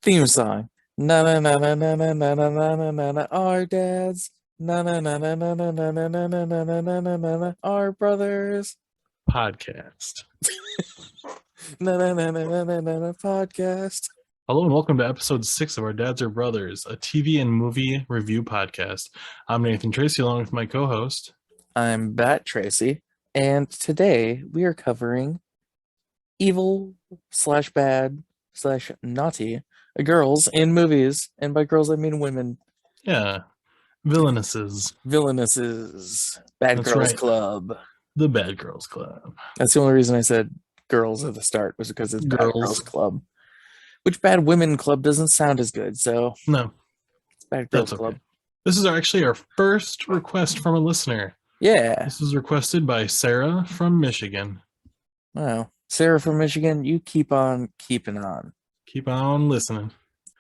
Theme song. Na na na na na na na na na na na na. Our dads. Na na na na na na na na na na na na na na na na. Our brothers. Podcast. Na na na na na na na na. Podcast. Hello and welcome to episode 6 of Our Dads Are Brothers, a TV and movie review podcast. I'm Nathan Tracy along with my co-host. I'm Bat Tracy, and today we are covering evil slash bad slash naughty girls in movies, and by girls I mean women. Yeah, Villainesses. Villainesses. Bad That's Girls right. Club. The Bad Girls Club. That's the only reason I said girls at the start, was because it's Bad Girls. Girls Club. Which Bad Women Club doesn't sound as good, so No, it's Bad Girls that's Club. okay. This is actually our first request from a listener. Yeah. This was requested by Sarah from Michigan. Wow. Sarah from Michigan, you keep on keeping on. Keep on listening.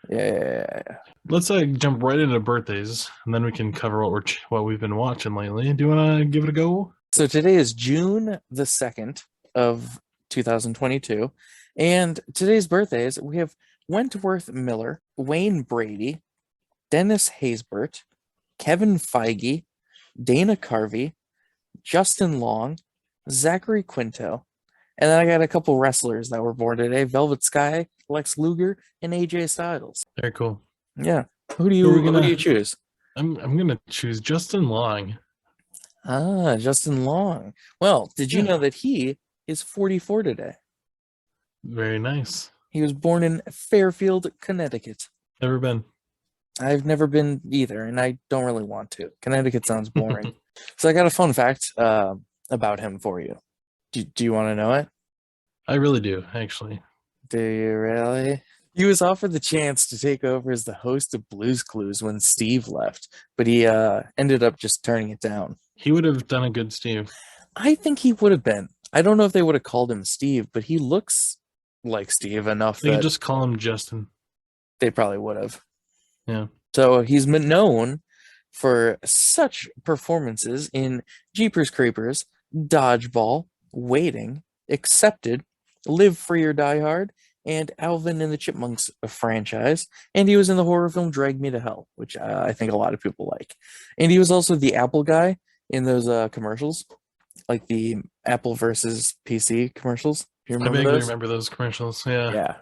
Yeah. Let's jump right into birthdays, and then we can cover what we've been watching lately. Do you want to give it a go? So today is June the 2nd of 2022, and today's birthdays, we have Wentworth Miller, Wayne Brady, Dennis Haysbert, Kevin Feige, Dana Carvey, Justin Long, Zachary Quinto, and then I got a couple wrestlers that were born today: Velvet Sky, Lex Luger, and AJ Styles. Very cool. Yeah. Who do you choose? I'm gonna choose Justin Long. Ah, Justin Long. Well, did you know that he is 44 today? Very nice. He was born in Fairfield, Connecticut. Never been. I've never been either, and I don't really want to. Connecticut sounds boring. So I got a fun fact about him for you. Do you want to know it? I really do, actually. Do you really? He was offered the chance to take over as the host of Blue's Clues when Steve left, but he ended up just turning it down. He would have done a good Steve. I think he would have been. I don't know if they would have called him Steve, but he looks like Steve enough They that could just call him Justin. they probably would have. Yeah. So he's been known for such performances in Jeepers Creepers, Dodgeball, Waiting, Accepted, Live Free or Die Hard, and Alvin and the Chipmunks franchise. And he was in the horror film Drag Me to Hell, which I think a lot of people like. And he was also the Apple guy in those commercials, like the Apple versus PC commercials. Do you remember I vaguely those? remember those commercials. Yeah. Yeah,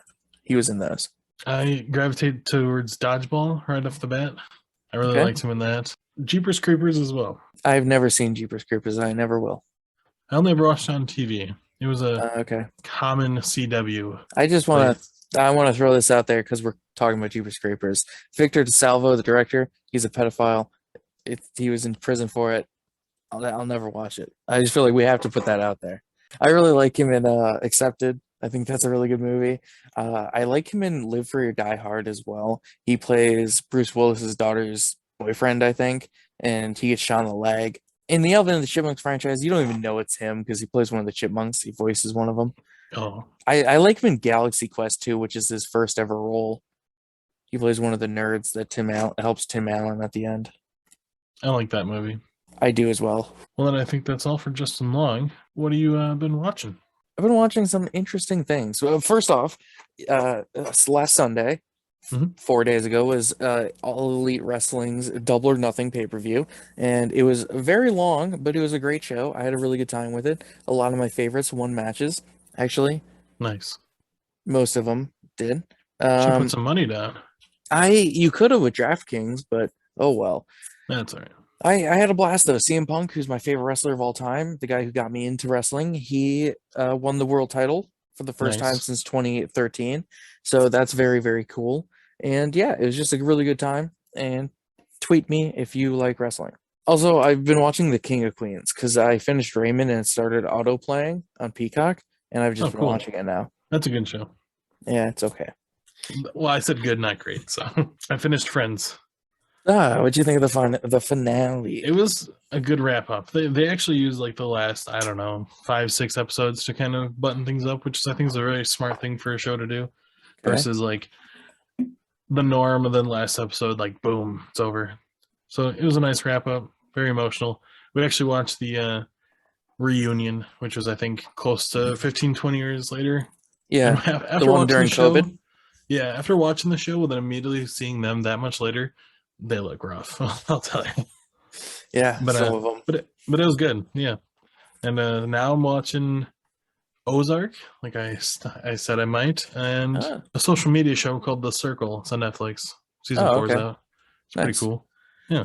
he was in those. I gravitate towards Dodgeball right off the bat. I really Okay. liked him in that. Jeepers Creepers as well. I've never seen Jeepers Creepers. I never will. I only ever watched it on TV. It was a Okay. common CW. I just want to throw this out there because we're talking about Jeepers Creepers. Victor DeSalvo, the director, he's a pedophile. He was in prison for it. I'll never watch it. I just feel like we have to put that out there. I really like him in Accepted. I think that's a really good movie. I like him in Live Free or Die Hard as well. He plays Bruce Willis's daughter's boyfriend, I think, and he gets shot in the leg. In the Alvin and the Chipmunks franchise, you don't even know it's him because he plays one of the Chipmunks. He voices one of them. Oh. I like him in Galaxy Quest 2, which is his first ever role. He plays one of the nerds that helps Tim Allen at the end. I like that movie. I do as well. Well, then I think that's all for Justin Long. What have you been watching? I've been watching some interesting things. Well, first off, last Sunday, 4 days ago, was All Elite Wrestling's Double or Nothing pay-per-view, and it was very long, but it was a great show. I had a really good time with it. A lot of my favorites won matches, actually. Nice. Most of them did. Should put some money down. You could have with DraftKings, but oh well. That's all right. I had a blast though. CM Punk, who's my favorite wrestler of all time, the guy who got me into wrestling, he won the world title for the first time since 2013. So that's very, very cool. And yeah, it was just a really good time. And tweet me if you like wrestling. Also, I've been watching The King of Queens because I finished Raymond and it started auto playing on Peacock, and I've just been watching it now. That's a good show. Yeah, it's okay. Well, I said good, not great. So I finished Friends. What'd you think of the finale? It was a good wrap up. They actually used like the last, I don't know, 5-6 episodes to kind of button things up, which I think is a very smart thing for a show to do, versus like the norm. And then last episode, like boom, it's over. So it was a nice wrap up. Very emotional. We actually watched the reunion, which was I think close to 15-20 years later. Yeah, After the one during show, COVID. Yeah, after watching the show and then immediately seeing them that much later, they look rough. I'll tell you. Yeah, But some of them. but it was good. Yeah. And now I'm watching Ozark, like I said I might, and Ah, a social media show called The Circle. It's on Netflix. Season oh, 4's okay, out. It's pretty nice. cool. Yeah.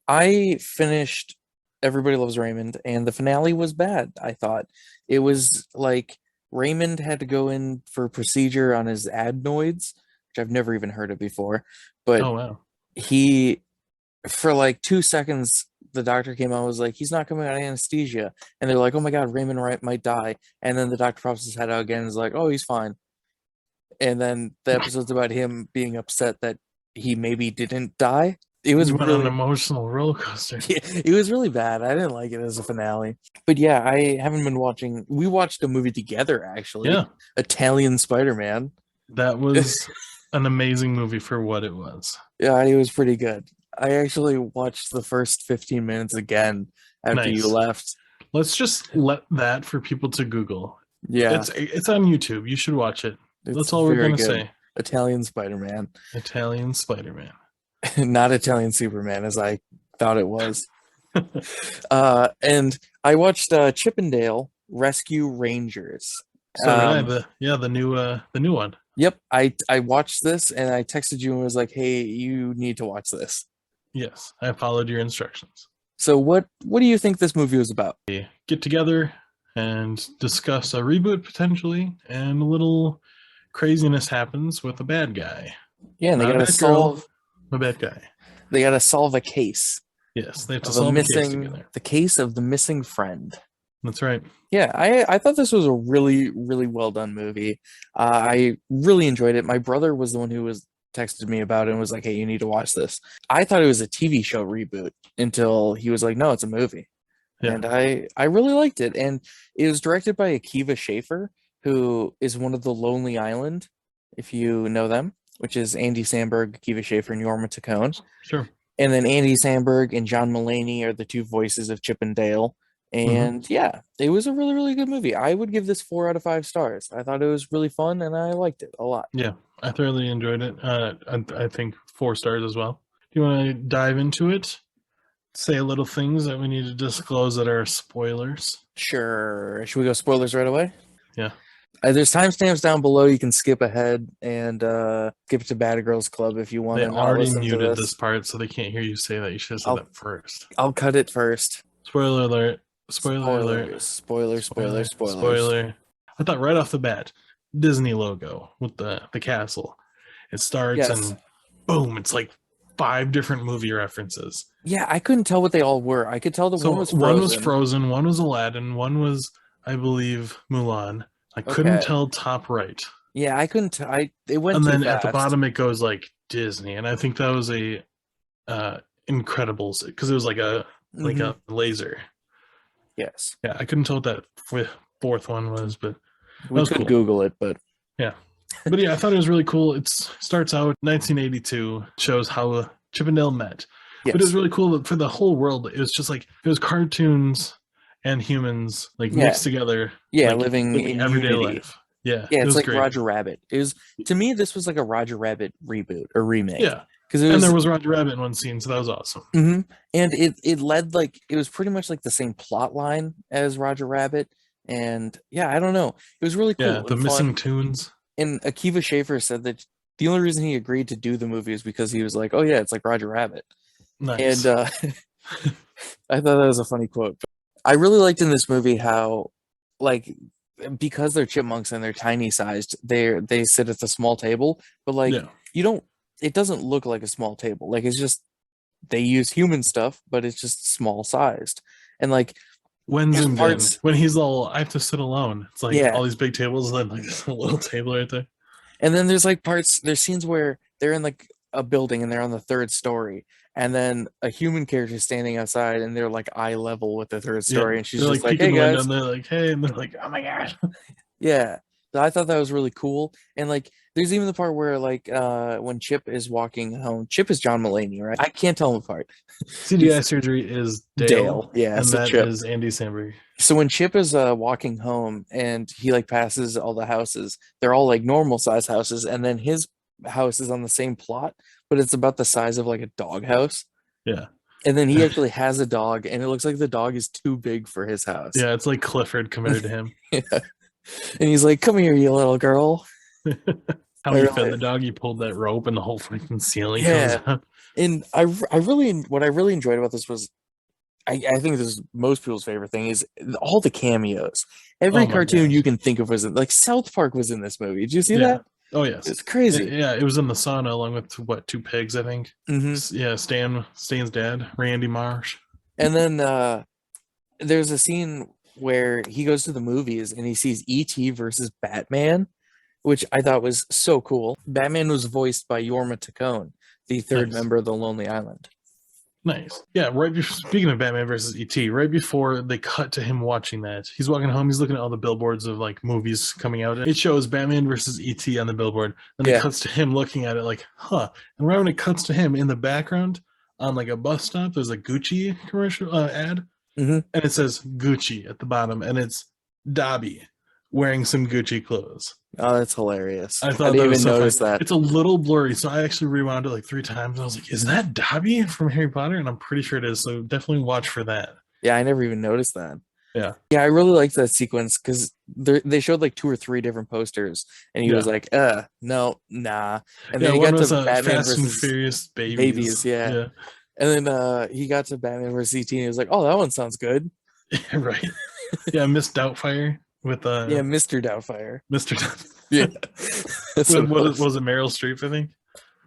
I finished Everybody Loves Raymond, and the finale was bad. I thought it was like Raymond had to go in for a procedure on his adenoids, which I've never even heard of before. But Oh wow. he, for like 2 seconds, the doctor came out and was like, he's not coming out of anesthesia. And they're like, oh my God, Raymond Wright might die. And then the doctor pops his head out again and is like, oh, he's fine. And then the episode's about him being upset that he maybe didn't die. It was You went on an really, emotional roller coaster. yeah, it was really bad. I didn't like it as a finale. But yeah, I haven't been watching. We watched a movie together, actually. Yeah. Italian Spider-Man. That was an amazing movie for what it was. Yeah, it was pretty good. I actually watched the first 15 minutes again after you Nice. left. Let's just let that for people to Google. Yeah, It's on YouTube. You should watch it. it's That's all we're very gonna good. say. Italian Spider-Man, Italian Spider-Man. not Italian Superman as I thought it was. And I watched Chippendale Rescue Rangers. So did I. Um, The new one. Yep, I watched this and I texted you and was like, "Hey, you need to watch this." Yes, I followed your instructions. So what do you think this movie was about? Get together and discuss a reboot potentially, and a little craziness happens with a bad guy. Yeah, and Not a bad girl, a bad guy. they gotta solve a case Yes, they have to of solve the case together. the case of the missing friend. That's right. Yeah, I thought this was a really, really well done movie. I really enjoyed it. My brother was the one who was texted me about it and was like, "Hey, you need to watch this." I thought it was a TV show reboot until he was like, "No, it's a movie." Yeah. And I really liked it. And it was directed by Akiva Schaffer, who is one of the Lonely Island, if you know them, which is Andy Samberg, Akiva Schaffer, and Jorma Taccone. Sure. And then Andy Samberg and John Mulaney are the two voices of Chip and Dale. And yeah, it was a really, really good movie. I would give this 4 out of 5 stars. I thought it was really fun and I liked it a lot. Yeah, I thoroughly enjoyed it. I think 4 stars as well. Do you want to dive into it? Say a little things that we need to disclose that are spoilers. Sure. Should we go spoilers right away? Yeah. There's timestamps down below. You can skip ahead and skip to Bad Girls Club if you want They to. already muted this part, so they can't hear you say that. You should have said that first. I'll cut it first. Spoiler alert. Spoiler alert. Spoiler. I thought right off the bat, Disney logo with the castle. It starts Yes. and boom, it's like 5 different movie references. Yeah, I couldn't tell what they all were. I could tell that So one was Frozen. one was Frozen, one was Aladdin, one was, I believe, Mulan. I couldn't tell top right. Yeah, I couldn't tell. It went And too then fast. at the bottom it goes like Disney, and I think that was a Incredibles, because it was like a laser. Yes. Yeah, I couldn't tell what that fourth one was, but We could cool. Google it, but yeah. But yeah, I thought it was really cool. It starts out 1982, shows how Chip and Dale met. yes. But it was really cool that for the whole world, it was just like, it was cartoons and humans like mixed together. Yeah, like, living in everyday unity. life. Yeah. Yeah, it's like great. Roger Rabbit. It was, to me, this was like a Roger Rabbit reboot or remake. Yeah. And there was Roger Rabbit in one scene, so that was awesome. And it led like, it was pretty much like the same plot line as Roger Rabbit. And yeah, I don't know. It was really cool. Yeah, the missing tunes. And Akiva Schaffer said that the only reason he agreed to do the movie is because he was like, "Oh yeah, it's like Roger Rabbit." Nice. And I thought that was a funny quote. I really liked in this movie how, like, because they're chipmunks and they're tiny sized, they sit at the small table, but like you don't. It doesn't look like a small table. Like, it's just they use human stuff, but it's just small sized. And like when he's all, I have to sit alone. It's like all these big tables and then like this little table right there. And then there's scenes where they're in like a building and they're on the 3rd story, and then a human character is standing outside and they're like eye level with the 3rd story, and she's just like, "Hey guys," and they're like, "Hey," and they're like, "Oh my god." Yeah, I thought that was really cool. And like There's even the part where like when Chip is walking home, Chip is John Mulaney, right? I can't tell him apart. CGI surgery is Dale, Yeah, and so that Chip. is Andy Samberg. So when Chip is walking home and he like passes all the houses, they're all like normal size houses, and then his house is on the same plot, but it's about the size of like a dog house. Yeah. And then he actually has a dog, and it looks like the dog is too big for his house. Yeah, it's like Clifford compared to him. Yeah. And he's like, "Come here, you little girl." How he fed the dog, he pulled that rope and the whole freaking ceiling comes out. And I really, what I really enjoyed about this was, I think this is most people's favorite thing is all the cameos. Every cartoon you can think of was in, like South Park was in this movie. Did you see that? Oh yes, it's crazy. Yeah, it was in the sauna along with what, 2 pigs, I think. Yeah, Stan's dad, Randy Marsh. And then there's a scene where he goes to the movies and he sees E.T. versus Batman, which I thought was so cool. Batman was voiced by Jorma Taccone, the third member of the Lonely Island. Nice. Yeah, speaking of Batman versus E.T., right before they cut to him watching that, he's walking home, he's looking at all the billboards of like movies coming out. It shows Batman versus E.T. on the billboard. Then it cuts to him looking at it like, huh. And right when it cuts to him in the background on like a bus stop, there's a Gucci commercial ad. And it says Gucci at the bottom, and it's Dobby wearing some Gucci clothes. Oh, that's hilarious. I thought I didn't even notice that. It's a little blurry, so I actually rewound it like 3 times. And I was like, is that Dobby from Harry Potter? And I'm pretty sure it is, so definitely watch for that. Yeah, I never even noticed that. Yeah. Yeah, I really liked that sequence because they showed like 2 or 3 different posters, and he was like, no, nah. And then he got to Batman Fast and versus Furious Babies. Yeah. And then he got to Batman versus E.T. and he was like, oh, that one sounds good. Right. Yeah, Miss Doubtfire with Mr. Doubtfire. Mr. Doubtfire. Yeah. was it Meryl Streep, I think?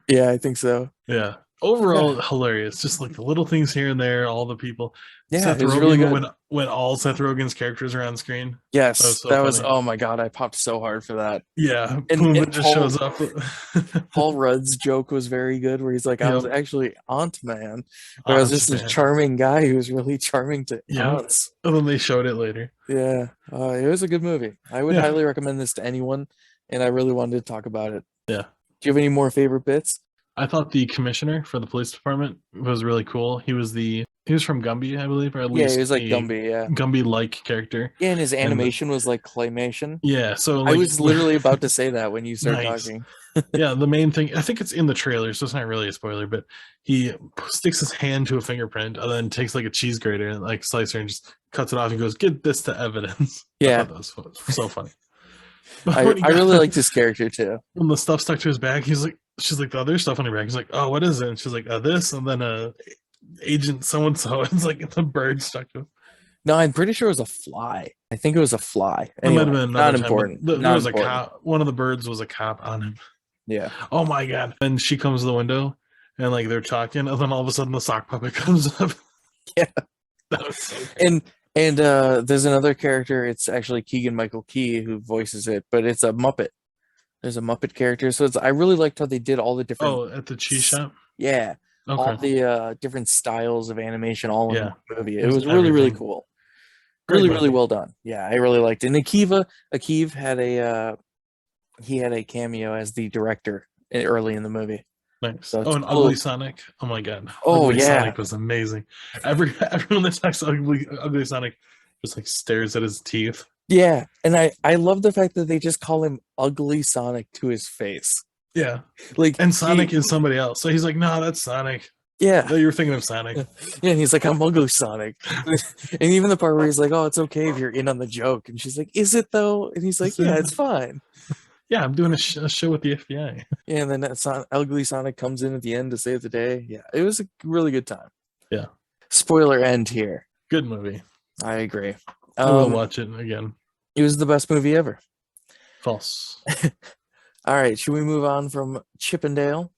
Yeah, I think so. Yeah. Overall, hilarious. Just like the little things here and there, all the people. Yeah, Seth it was Rogen, really good. When all Seth Rogen's characters are on screen. Yes, that was oh my god, I popped so hard for that. Yeah, and just shows up. Paul Rudd's joke was very good, where he's like, I was actually Ant-Man, where I was just a charming guy who was really charming to aunts. And then they showed it later. Yeah, it was a good movie. I would highly recommend this to anyone, and I really wanted to talk about it. Yeah. Do you have any more favorite bits? I thought the commissioner for the police department was really cool. He was from Gumby, I believe, or at least he was like Gumby, Gumby-like character. Yeah, and his animation was like claymation. Yeah, so I was literally about to say that when you started talking. Yeah, the main thing, I think it's in the trailer, so it's not really a spoiler, but he sticks his hand to a fingerprint and then takes like a cheese grater and like slicer and just cuts it off and goes, "Get this to evidence." Yeah, I thought that was so funny. I really liked his character too. When the stuff stuck to his back, she's like, the other stuff on your back. He's like, "Oh, what is it?" And she's like, "This," and then agent so and so. It's like the bird stuck to him. No, I'm pretty sure it was a fly. I think it was a fly. Anyway, it might have been not important. There was a cop. One of the birds was a cop on him. Yeah. Oh my god! And she comes to the window, and like they're talking, and then all of a sudden the sock puppet comes up. Yeah. That was so cool. And there's another character. It's actually Keegan-Michael Key who voices it, but it's a Muppet. There's a Muppet character, so I really liked how they did all the different. Oh, at the cheese shop. Yeah. Okay. All the different styles of animation all in the movie. It was everything. really cool. Really well done. Yeah, I really liked it. And Akiva had a cameo as the director early in the movie. Nice. So and Ugly Sonic. Oh my god. Ugly Sonic was amazing. Everyone that talks Ugly Sonic just like stares at his teeth. Yeah, and I love the fact that they just call him Ugly Sonic to his face. Yeah. And Sonic is somebody else. So he's like, "No, that's Sonic." Yeah. No, you're thinking of Sonic. Yeah, and he's like, "I'm Ugly Sonic." And even the part where he's like, "Oh, it's okay if you're in on the joke." And she's like, "Is it though?" And he's like, "Yeah, it's fine." Yeah, I'm doing a show with the FBI. Yeah, and then Ugly Sonic comes in at the end to save the day. Yeah, it was a really good time. Yeah. Spoiler end here. Good movie. I agree. I will watch it again. It was the best movie ever. False. All right, should we move on from Chippendale?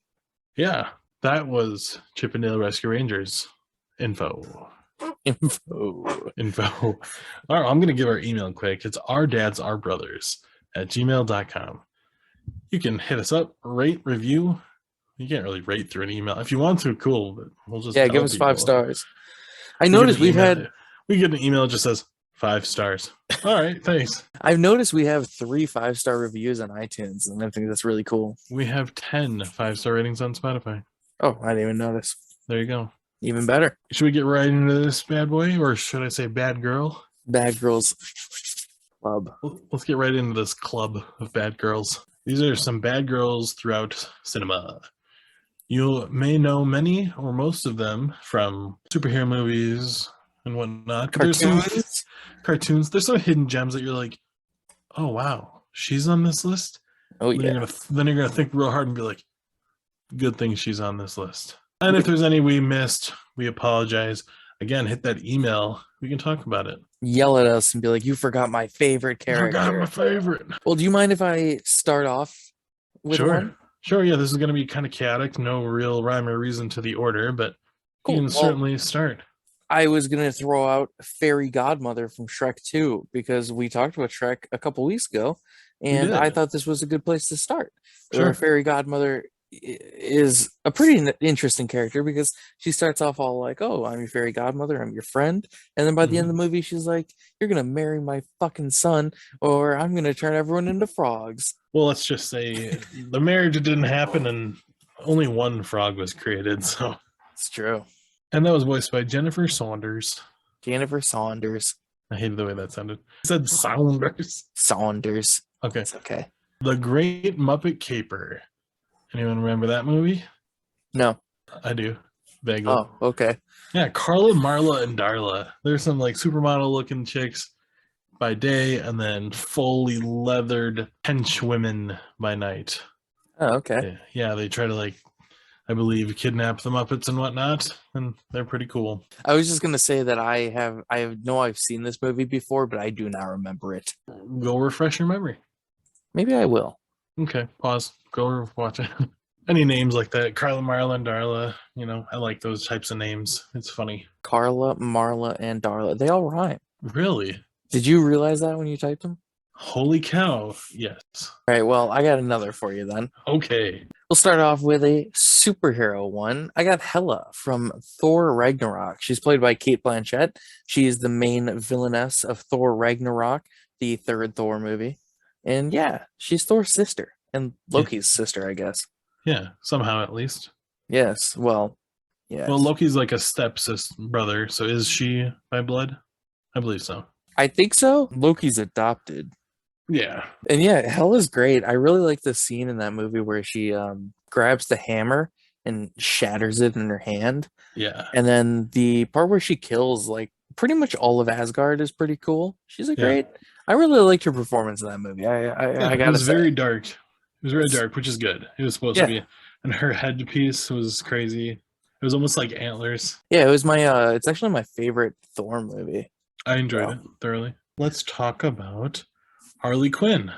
Yeah, that was Chippendale Rescue Rangers info. All right, I'm going to give our email quick. It's ourdadsourbrothers@gmail.com. You can hit us up, rate, review. You can't really rate through an email. If you want to, cool, but we'll just give us 5 stars. I noticed we get an email that just says, 5 stars. All right, thanks. I've noticed we have 3 5-star reviews on iTunes, and I think that's really cool. We have 10 5-star ratings on Spotify. Oh, I didn't even notice. There you go. Even better. Should we get right into this bad boy, or should I say bad girl? Bad Girls Club. Let's get right into this club of bad girls. These are some bad girls throughout cinema. You may know many or most of them from superhero movies and whatnot. Cartoons? Cartoons. There's some hidden gems that you're like, oh wow, she's on this list. Oh, Then yeah. then you're gonna think real hard and be like, good thing she's on this list. And if there's any we missed, we apologize. Again, hit that email. We can talk about it. Yell at us and be like, you forgot my favorite character. Forgot my favorite. Well, do you mind if I start off with one? Sure, yeah, this is going to be kind of chaotic. No real rhyme or reason to the order, but Cool. you can Well, certainly start. I was going to throw out Fairy Godmother from Shrek 2 because we talked about Shrek a couple weeks ago, and did. I thought this was a good place to start. Sure. Fairy Godmother is a pretty interesting character because she starts off all like, oh, I'm your fairy godmother, I'm your friend. And then by the end of the movie, she's like, you're going to marry my fucking son, or I'm going to turn everyone into frogs. Well, let's just say the marriage didn't happen and only one frog was created. So It's true. And that was voiced by Jennifer Saunders. Jennifer Saunders. I hated the way that sounded. I said Saunders. Saunders. Okay. It's okay. The Great Muppet Caper. Anyone remember that movie? No. I do. Vaguely. Oh, okay. Yeah, Carla, Marla, and Darla. There's some like supermodel looking chicks by day and then fully leathered henchwomen by night. Oh, okay. Yeah, they try to like, I believe, kidnap the Muppets and whatnot, and they're pretty cool. I was just gonna say that I've seen this movie before, but I do not remember it. Go refresh your memory. Maybe I will. Okay, pause. Go watch it. Any names like that, Carla, Marla, and Darla, I like those types of names. It's funny. Carla, Marla, and Darla. They all rhyme. Really? Did you realize that when you typed them? Holy cow, yes. All right, well, I got another for you then. Okay. We'll start off with a superhero one. I got Hela from Thor Ragnarok. She's played by Cate Blanchett. She is the main villainess of Thor Ragnarok, the third Thor movie. And yeah, she's Thor's sister and Loki's sister, I guess. Yeah, somehow at least. Yes, well, yeah. Well, Loki's like a stepsister brother, so is she by blood? I believe so. I think so. Loki's adopted. Yeah. And yeah, Hela's great. I really like the scene in that movie where she grabs the hammer and shatters it in her hand. Yeah. And then the part where she kills like pretty much all of Asgard is pretty cool. She's a great. I really liked her performance in that movie. I gotta it was say. very dark. It was very dark, which is good. It was supposed to be. And her headpiece was crazy. It was almost like antlers. Yeah, it was my it's actually my favorite Thor movie. I enjoyed it thoroughly. Let's talk about Harley Quinn.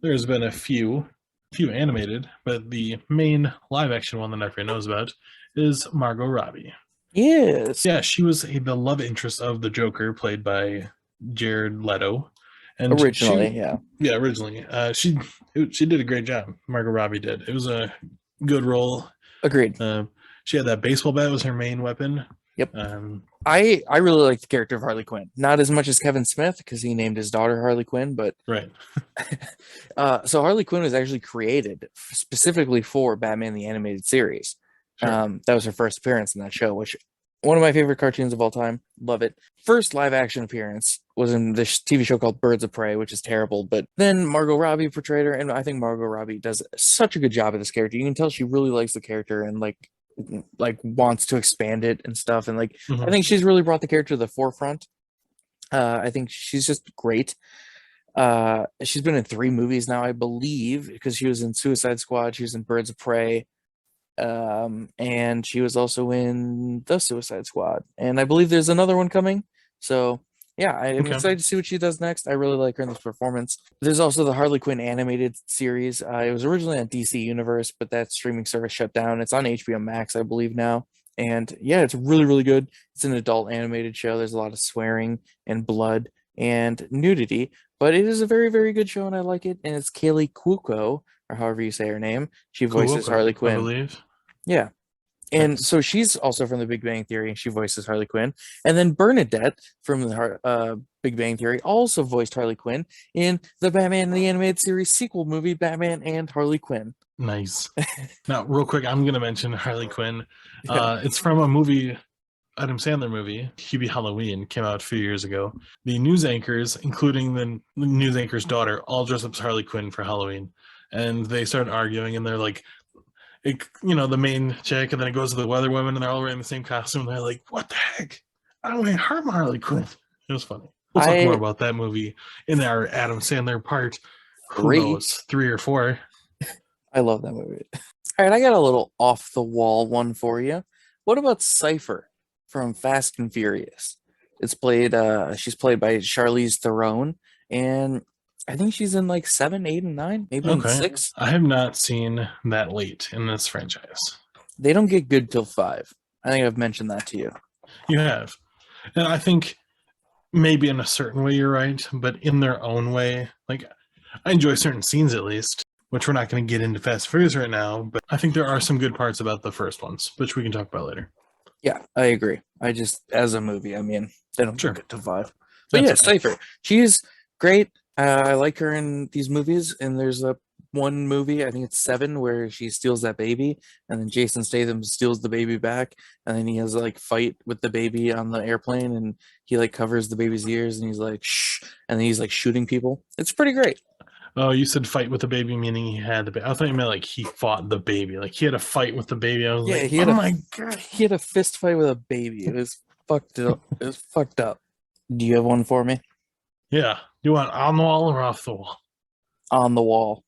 There's been a few animated, but the main live action one that everyone knows about is Margot Robbie. Yes. Yeah, she was the love interest of the Joker, played by Jared Leto. And originally. She did a great job. Margot Robbie did. It was a good role. Agreed. She had that baseball bat was her main weapon. Yep. I really like the character of Harley Quinn. Not as much as Kevin Smith because he named his daughter Harley Quinn, but right. So Harley Quinn was actually created specifically for Batman the Animated Series. Sure. That was her first appearance in that show, which one of my favorite cartoons of all time. Love it. First live action appearance was in this TV show called Birds of Prey, which is terrible. But then Margot Robbie portrayed her, and I think Margot Robbie does such a good job of this character. You can tell she really likes the character and like wants to expand it and stuff. And like I think she's really brought the character to the forefront. I think she's just great. She's been in 3 movies now, I believe, because she was in Suicide Squad, she was in Birds of Prey. And she was also in the Suicide Squad, and I believe there's another one coming. So yeah, I'm excited to see what she does next. I really like her in this performance. There's also the Harley Quinn animated series. It was originally on DC Universe, but that streaming service shut down. It's on HBO Max, I believe now. And yeah, it's really, really good. It's an adult animated show. There's a lot of swearing and blood and nudity, but it is a very, very good show, and I like it. And it's Kaylee Cuoco, or however you say her name. She voices Harley Quinn. I believe. Yeah. And Nice. so she's also from The Big Bang Theory. She voices Harley Quinn. And then Bernadette from the Big Bang Theory also voiced Harley Quinn in the Batman the Animated Series sequel movie, Batman and Harley Quinn. Nice. Now, real quick, I'm going to mention Harley Quinn. Yeah. It's from a movie, Adam Sandler movie, Hubie Halloween, came out a few years ago. The news anchors, including the news anchor's daughter, all dressed up as Harley Quinn for Halloween. And they started arguing, and they're like, the main chick, and then it goes to the weather women, and they're all wearing the same costume. And they're like, what the heck? I don't want to harm Harley Quinn. It was funny. We'll talk more about that movie in our Adam Sandler part. Who knows? 3 or 4. I love that movie. All right, I got a little off the wall one for you. What about Cypher from Fast and Furious? She's played by Charlize Theron, and I think she's in like 7, 8, and 9, maybe in 6. I have not seen that late in this franchise. They don't get good till 5. I think I've mentioned that to you. You have. And I think maybe in a certain way you're right, but in their own way, like I enjoy certain scenes at least, which we're not going to get into Fast and Furious right now, but I think there are some good parts about the first ones, which we can talk about later. Yeah, I agree. I just, as a movie, I mean, they don't get to 5. But That's yeah, Cypher. She's great. I like her in these movies, and there's one movie, I think it's 7, where she steals that baby, and then Jason Statham steals the baby back, and then he has like fight with the baby on the airplane, and he like covers the baby's ears, and he's like, shh, and then he's like shooting people. It's pretty great. Oh, you said fight with the baby, meaning he had the baby. I thought you meant like he fought the baby. Like he had a fight with the baby. I was like, oh my God. He had a fist fight with a baby. It was fucked up. It was fucked up. Do you have one for me? Yeah. You want on the wall or off the wall? On the wall.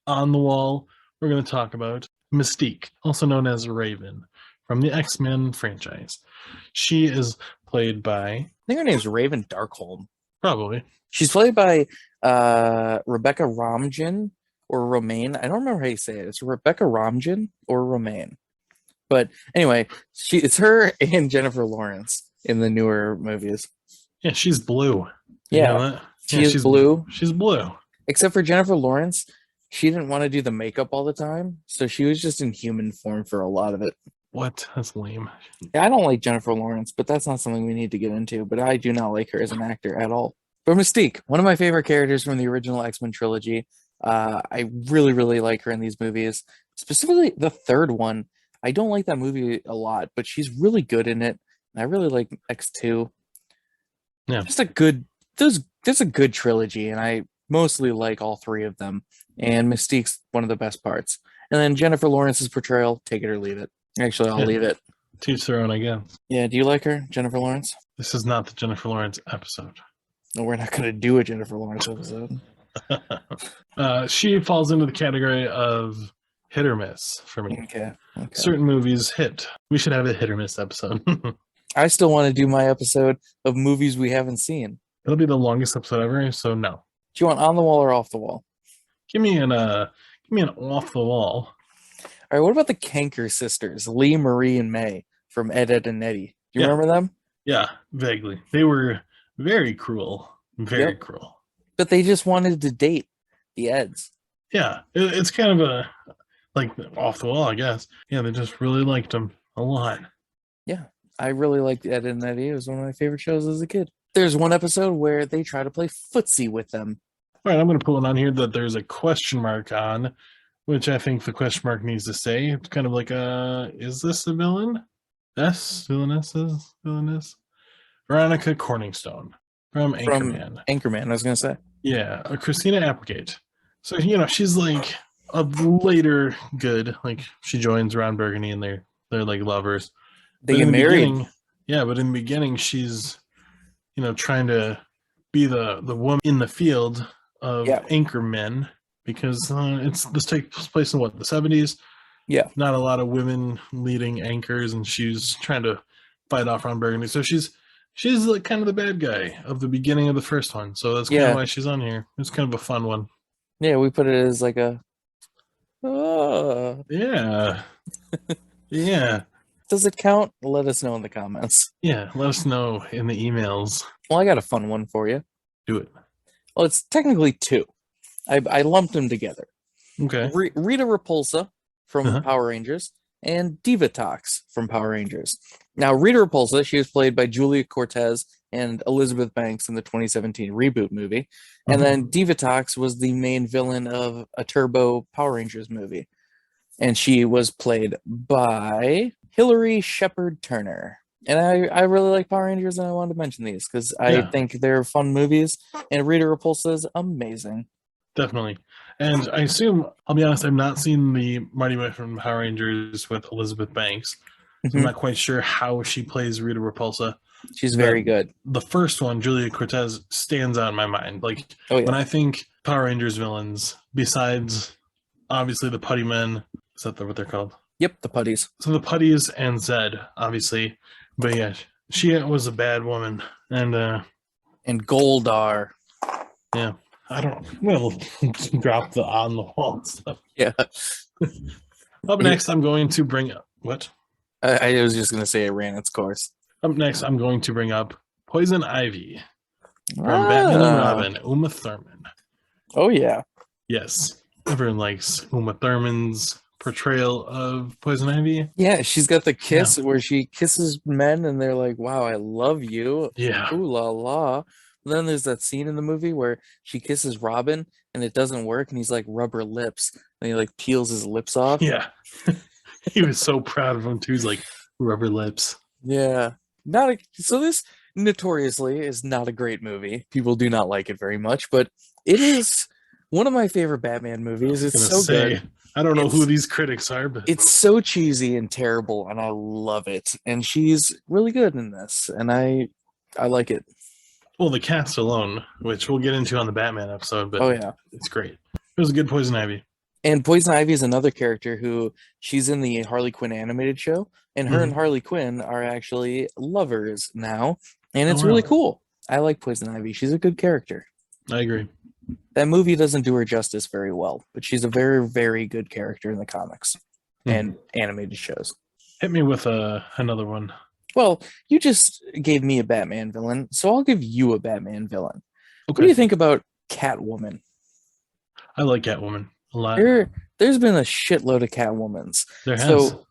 On the wall, we're going to talk about Mystique, also known as Raven, from the X-Men franchise. She is played by... I think her name's Raven Darkholm. Probably. She's played by Rebecca Romijn or Romaine. I don't remember how you say it. It's Rebecca Romijn or Romaine. But anyway, it's her and Jennifer Lawrence in the newer movies. Yeah, she's blue. Yeah, she's blue. She's blue. Except for Jennifer Lawrence, she didn't want to do the makeup all the time, so she was just in human form for a lot of it. What? That's lame. I don't like Jennifer Lawrence, but that's not something we need to get into. But I do not like her as an actor at all. But Mystique, one of my favorite characters from the original X-Men trilogy. I really, really like her in these movies. Specifically, the third one. I don't like that movie a lot, but she's really good in it. I really like X2. Yeah. Just a good, there's a good trilogy, and I mostly like all 3 of them. And Mystique's one of the best parts. And then Jennifer Lawrence's portrayal, take it or leave it. Actually, I'll leave it. Teach their own, I guess. Yeah, do you like her, Jennifer Lawrence? This is not the Jennifer Lawrence episode. No, we're not going to do a Jennifer Lawrence episode. She falls into the category of hit or miss for me. Okay. Certain movies hit. We should have a hit or miss episode. I still want to do my episode of movies we haven't seen. It'll be the longest episode ever, so no. Do you want on the wall or off the wall? Give me an off the wall. All right, what about the Kanker sisters, Lee, Marie, and May from Ed, Ed, and Eddie? Do you remember them? Yeah, vaguely. They were very cruel. Very cruel. But they just wanted to date the Eds. Yeah, it's kind of a, like, off the wall, I guess. Yeah, they just really liked them a lot. Yeah, I really liked Ed, Ed, and Eddie. It was one of my favorite shows as a kid. There's one episode where they try to play footsie with them. All right, I'm going to put one on here that there's a question mark on, which I think the question mark needs to say. It's kind of like is this a villain? Villainesses? Veronica Corningstone from Anchorman. Anchorman, I was going to say. Yeah, Christina Applegate. So, she's like a later good. Like, she joins Ron Burgundy and they're like lovers. They get married. Yeah, but in the beginning, she's, trying to be the woman in the field of anchormen, because this takes place in the 70s. Yeah, not a lot of women leading anchors, and she's trying to fight off Ron Burgundy. So she's like kind of the bad guy of the beginning of the first one. So that's kind of why she's on here. It's kind of a fun one. Yeah, we put it as like a. Yeah. Yeah. Does it count? Let us know in the comments. Yeah, let us know in the emails. Well, I got a fun one for you. Do it. Well, it's technically 2. I lumped them together. Okay. Rita Repulsa from Power Rangers and Divatox from Power Rangers. Now, Rita Repulsa, she was played by Julia Cortez and Elizabeth Banks in the 2017 reboot movie. And then Divatox was the main villain of a Turbo Power Rangers movie. And she was played by Hillary Shepard Turner. And I really like Power Rangers, and I wanted to mention these because I think they're fun movies, and Rita Repulsa is amazing. Definitely. And I assume, I'll be honest, I've not seen the Mighty Morphin Power Rangers with Elizabeth Banks. So I'm not quite sure how she plays Rita Repulsa. She's very good. The first one, Julia Cortez, stands out in my mind. Like, when I think Power Rangers villains, besides obviously the Putty Men, is that what they're called? Yep, the Putties. So the Putties and Zed, obviously. But yeah, she was a bad woman. And Goldar. Yeah. We'll drop the on the wall stuff. Yeah. Up next, I'm going to bring up what? I was just gonna say it ran its course. Up next, I'm going to bring up Poison Ivy from Batman and Robin, Uma Thurman. Oh yeah. Yes. Everyone likes Uma Thurman's portrayal of Poison Ivy. Yeah, she's got the kiss where she kisses men and they're like, wow, I love you. Yeah. Ooh la la. Then there's that scene in the movie where she kisses Robin and it doesn't work, and he's like rubber lips, and he like peels his lips off. Yeah. He was so proud of him too. He's like, rubber lips. Yeah. So this notoriously is not a great movie. People do not like it very much, but it is one of my favorite Batman movies. It's so good. I don't know who these critics are, but it's so cheesy and terrible, and I love it. And she's really good in this, and I like it. Well, the cast alone, which we'll get into on the Batman episode, but it's great. It was a good Poison Ivy. And Poison Ivy is another character who she's in the Harley Quinn animated show, and her and Harley Quinn are actually lovers now, and it's really cool. I like Poison Ivy. She's a good character. I agree. That movie doesn't do her justice very well, but she's a very, very good character in the comics and animated shows. Hit me with another one. Well, you just gave me a Batman villain, so I'll give you a Batman villain. Okay. What do you think about Catwoman? I like Catwoman a lot. There's been a shitload of Catwomans. There has. So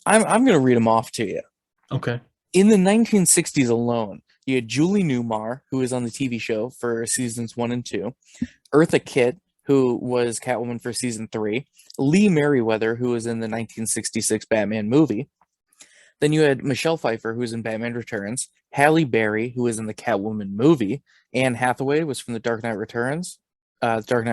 I'm going to read them off to you. Okay. In the 1960s alone, you had Julie Newmar, who was on the TV show for seasons 1 and 2, Eartha Kitt, who was Catwoman for season 3, Lee Merriweather, who was in the 1966 Batman movie. Then you had Michelle Pfeiffer, who was in Batman Returns, Halle Berry, who was in the Catwoman movie, Anne Hathaway was from the Dark Knight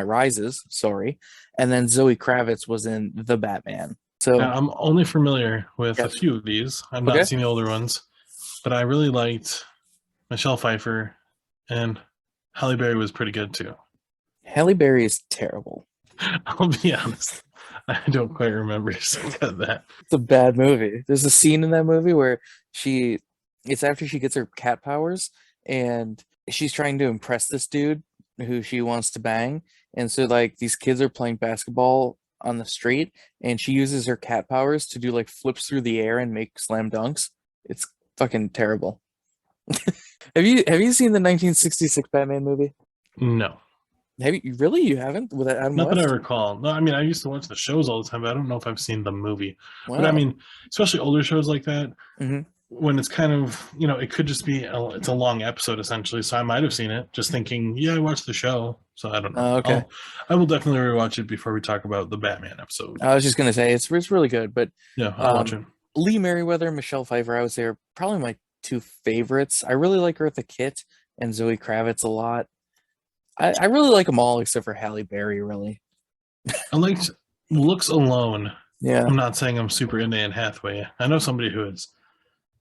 Rises, sorry, and then Zoe Kravitz was in The Batman. So I'm only familiar with a few of these. I've not seen the older ones, but I really liked Michelle Pfeiffer, and Halle Berry was pretty good too. Halle Berry is terrible. I'll be honest. I don't quite remember that. It's a bad movie. There's a scene in that movie where it's after she gets her cat powers, and she's trying to impress this dude who she wants to bang. And so like these kids are playing basketball on the street, and she uses her cat powers to do like flips through the air and make slam dunks. It's fucking terrible. Have you seen the 1966 Batman movie? No. Have you really? You haven't? With Adam Not West? that I recall. No, I mean I used to watch the shows all the time, but I don't know if I've seen the movie. Wow. But I mean, especially older shows like that, when it's kind of, it could just be it's a long episode essentially. So I might have seen it, just thinking, I watched the show. So I don't know. Okay. I will definitely rewatch it before we talk about the Batman episode. I was just gonna say it's really good, but yeah, I'll watch it. Lee Merriweather, Michelle Pfeiffer, I would say are probably my two favorites. I really like Eartha Kitt and Zoe Kravitz a lot. I really like them all except for Halle Berry, really. I liked looks alone. Yeah. I'm not saying I'm super into Anne Hathaway. I know somebody who is.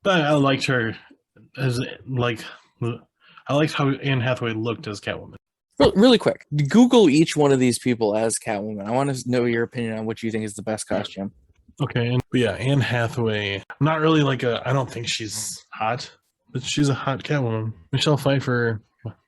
But I liked her as I liked how Anne Hathaway looked as Catwoman. Really quick, Google each one of these people as Catwoman. I want to know your opinion on what you think is the best costume. Okay, but yeah, Anne Hathaway. Not really I don't think she's hot, but she's a hot Catwoman. Michelle Pfeiffer.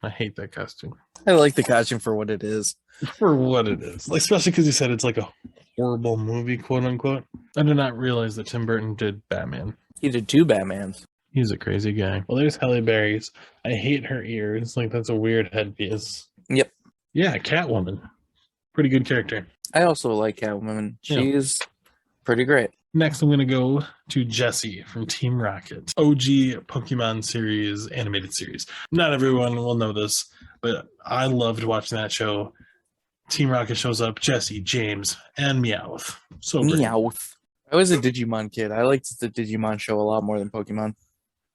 I hate that costume. I like the costume for what it is. For what it is. Especially because you said it's like a horrible movie, quote unquote. I did not realize that Tim Burton did Batman. He did 2 Batmans. He's a crazy guy. Well, there's Halle Berry's. I hate her ears. That's a weird headpiece. Yep. Yeah, Catwoman. Pretty good character. I also like Catwoman. She's pretty great. Next, I'm going to go to Jessie from Team Rocket, OG Pokemon series, animated series. Not everyone will know this, but I loved watching that show. Team Rocket shows up, Jessie, James, and Meowth. So great. Meowth. I was a Digimon kid. I liked the Digimon show a lot more than Pokemon.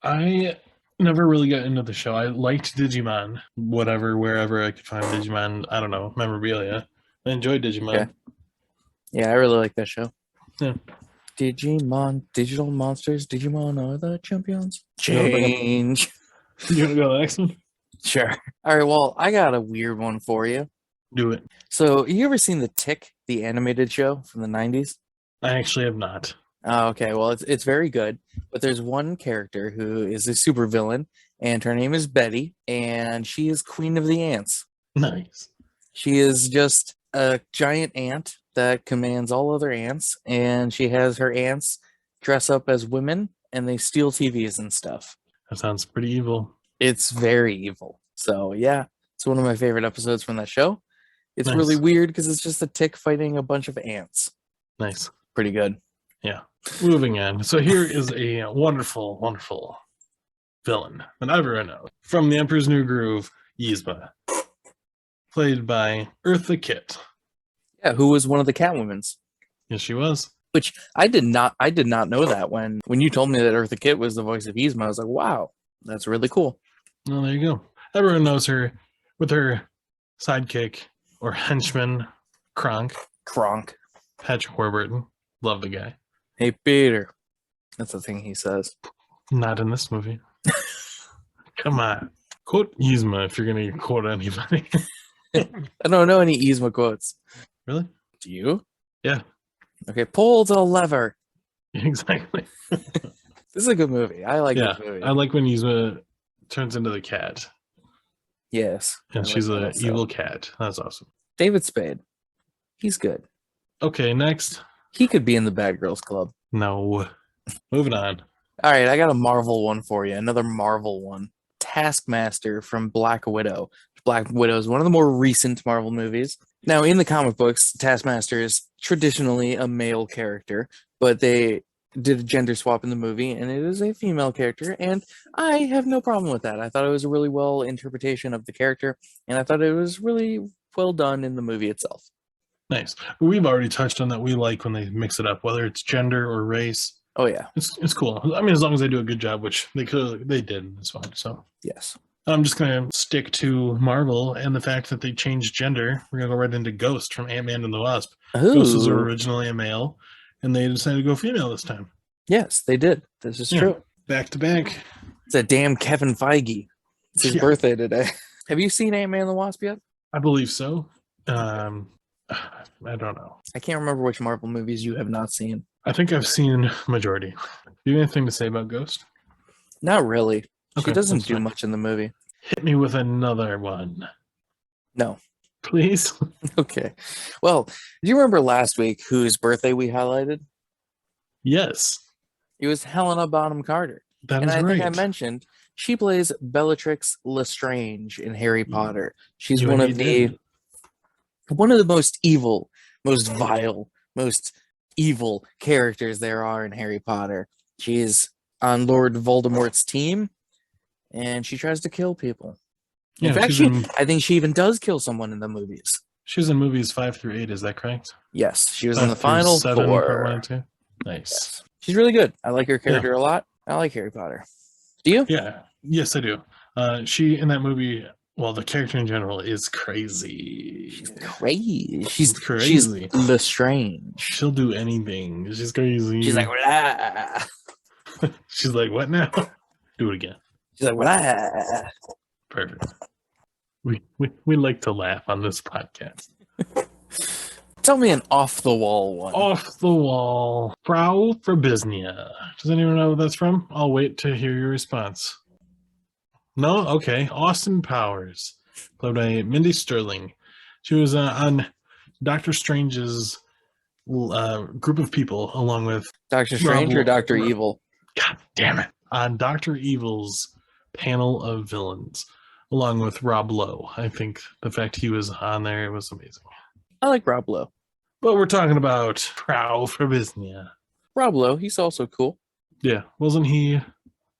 I never really got into the show. I liked Digimon, whatever, wherever I could find Digimon, I don't know, memorabilia. I enjoyed Digimon. Okay. Yeah, I really like that show. Yeah. Digimon, digital monsters, Digimon are the champions. You wanna bring up- Change. You want to go to the next one? Sure. All right, well, I got a weird one for you. Do it. So, you ever seen The Tick, the animated show from the 90s? I actually have not. Oh, okay, well, it's very good, but there's one character who is a super villain, and her name is Betty, and she is Queen of the Ants. Nice. She is just a giant ant that commands all other ants, and she has her ants dress up as women, and they steal TVs and stuff. That sounds pretty evil. It's very evil. So, yeah, it's one of my favorite episodes from that show. It's Nice. really weird because it's just a tick fighting a bunch of ants. Nice. Pretty good. Yeah. Moving on. So here is a wonderful, wonderful villain that everyone knows. From The Emperor's New Groove, Yzma. Played by Eartha Kitt. Yeah, who was one of the Catwomens. Yes, she was. Which I did not know that when you told me that Eartha Kitt was the voice of Yzma. I was like, wow, that's really cool. Well, there you go. Everyone knows her with her sidekick or henchman, Kronk. Patrick Warburton. Love the guy. Hey, Peter. That's the thing he says. Not in this movie. Come on. Quote Yzma if you're going to quote anybody. I don't know any Yzma quotes. Really? Do you? Yeah. Okay, pull the lever. Exactly. This is a good movie. I like Yeah. this movie. I like when Yzma turns into the cat. Yes. And I she's like an that also. evil cat. That's awesome. David Spade. He's good. Okay, next. He could be in the Bad Girls Club. No. Moving on. All right, I got a Marvel one for you. Another Marvel one. Taskmaster from Black Widow. Black Widow is one of the more recent Marvel movies. Now, in the comic books, Taskmaster is traditionally a male character, but they did a gender swap in the movie, and it is a female character, and I have no problem with that. I thought it was a really well interpretation of the character, and I thought it was really well done in the movie itself. Nice. We've already touched on that. We like when they mix it up, whether it's gender or race. Oh, yeah. It's cool. I mean, as long as they do a good job, which they did. It's fine. So Yes. I'm just going to stick to Marvel and the fact that they changed gender. We're going to go right into Ghost from Ant-Man and the Wasp. Ghost was Ooh. originally a male, and they decided to go female this time. Yes, they did. This is Yeah. true. Back to back. It's a damn Kevin Feige. It's his Yeah. birthday today. Have you seen Ant-Man and the Wasp yet? I believe so. I don't know. I can't remember which Marvel movies you have not seen. I think I've seen majority. Do you have anything to say about Ghost? Not really. Okay, She doesn't that's do fine. much in the movie. Hit me with another one, No. please. Okay. Well, do you remember last week whose birthday we highlighted? Yes, It was Helena Bonham Carter. that And is I right. think I mentioned she plays Bellatrix Lestrange in Harry Potter. She's You one of indeed the most evil, most vile, most evil characters there are in Harry Potter. She's on Lord Voldemort's team, and she tries to kill people. In Yeah, fact, she's in- I think she even does kill someone in the movies. She was in movies 5 through 8. Is that correct? Yes, she was 5 in the through final 7, four. part 1 and 2. Nice. Yes. She's really good. I like her character a lot. I like Harry Potter. Do you? Yeah. Yes, I do. She in that movie. Well, the character in general is crazy. She's crazy. She's crazy. She's Lestrange. She'll do anything. She's crazy. She's like, "Wah." She's like, what now? Do it again. She's like, "Wah." Perfect. We like to laugh on this podcast. Tell me an off the wall one. Off the wall. Frau Frabisnia. Does anyone know what that's from? I'll wait to hear your response. No? Okay. Austin Powers. Played by Mindy Sterling. She was on Doctor Strange's group of people, along with Doctor Strange or Rob- Doctor Evil? God damn it. On Dr. Evil's panel of villains, along with Rob Lowe. I think the fact he was on there was amazing. I like Rob Lowe. But we're talking about Frau Frabisnia. Rob Lowe, he's also cool. Yeah, wasn't he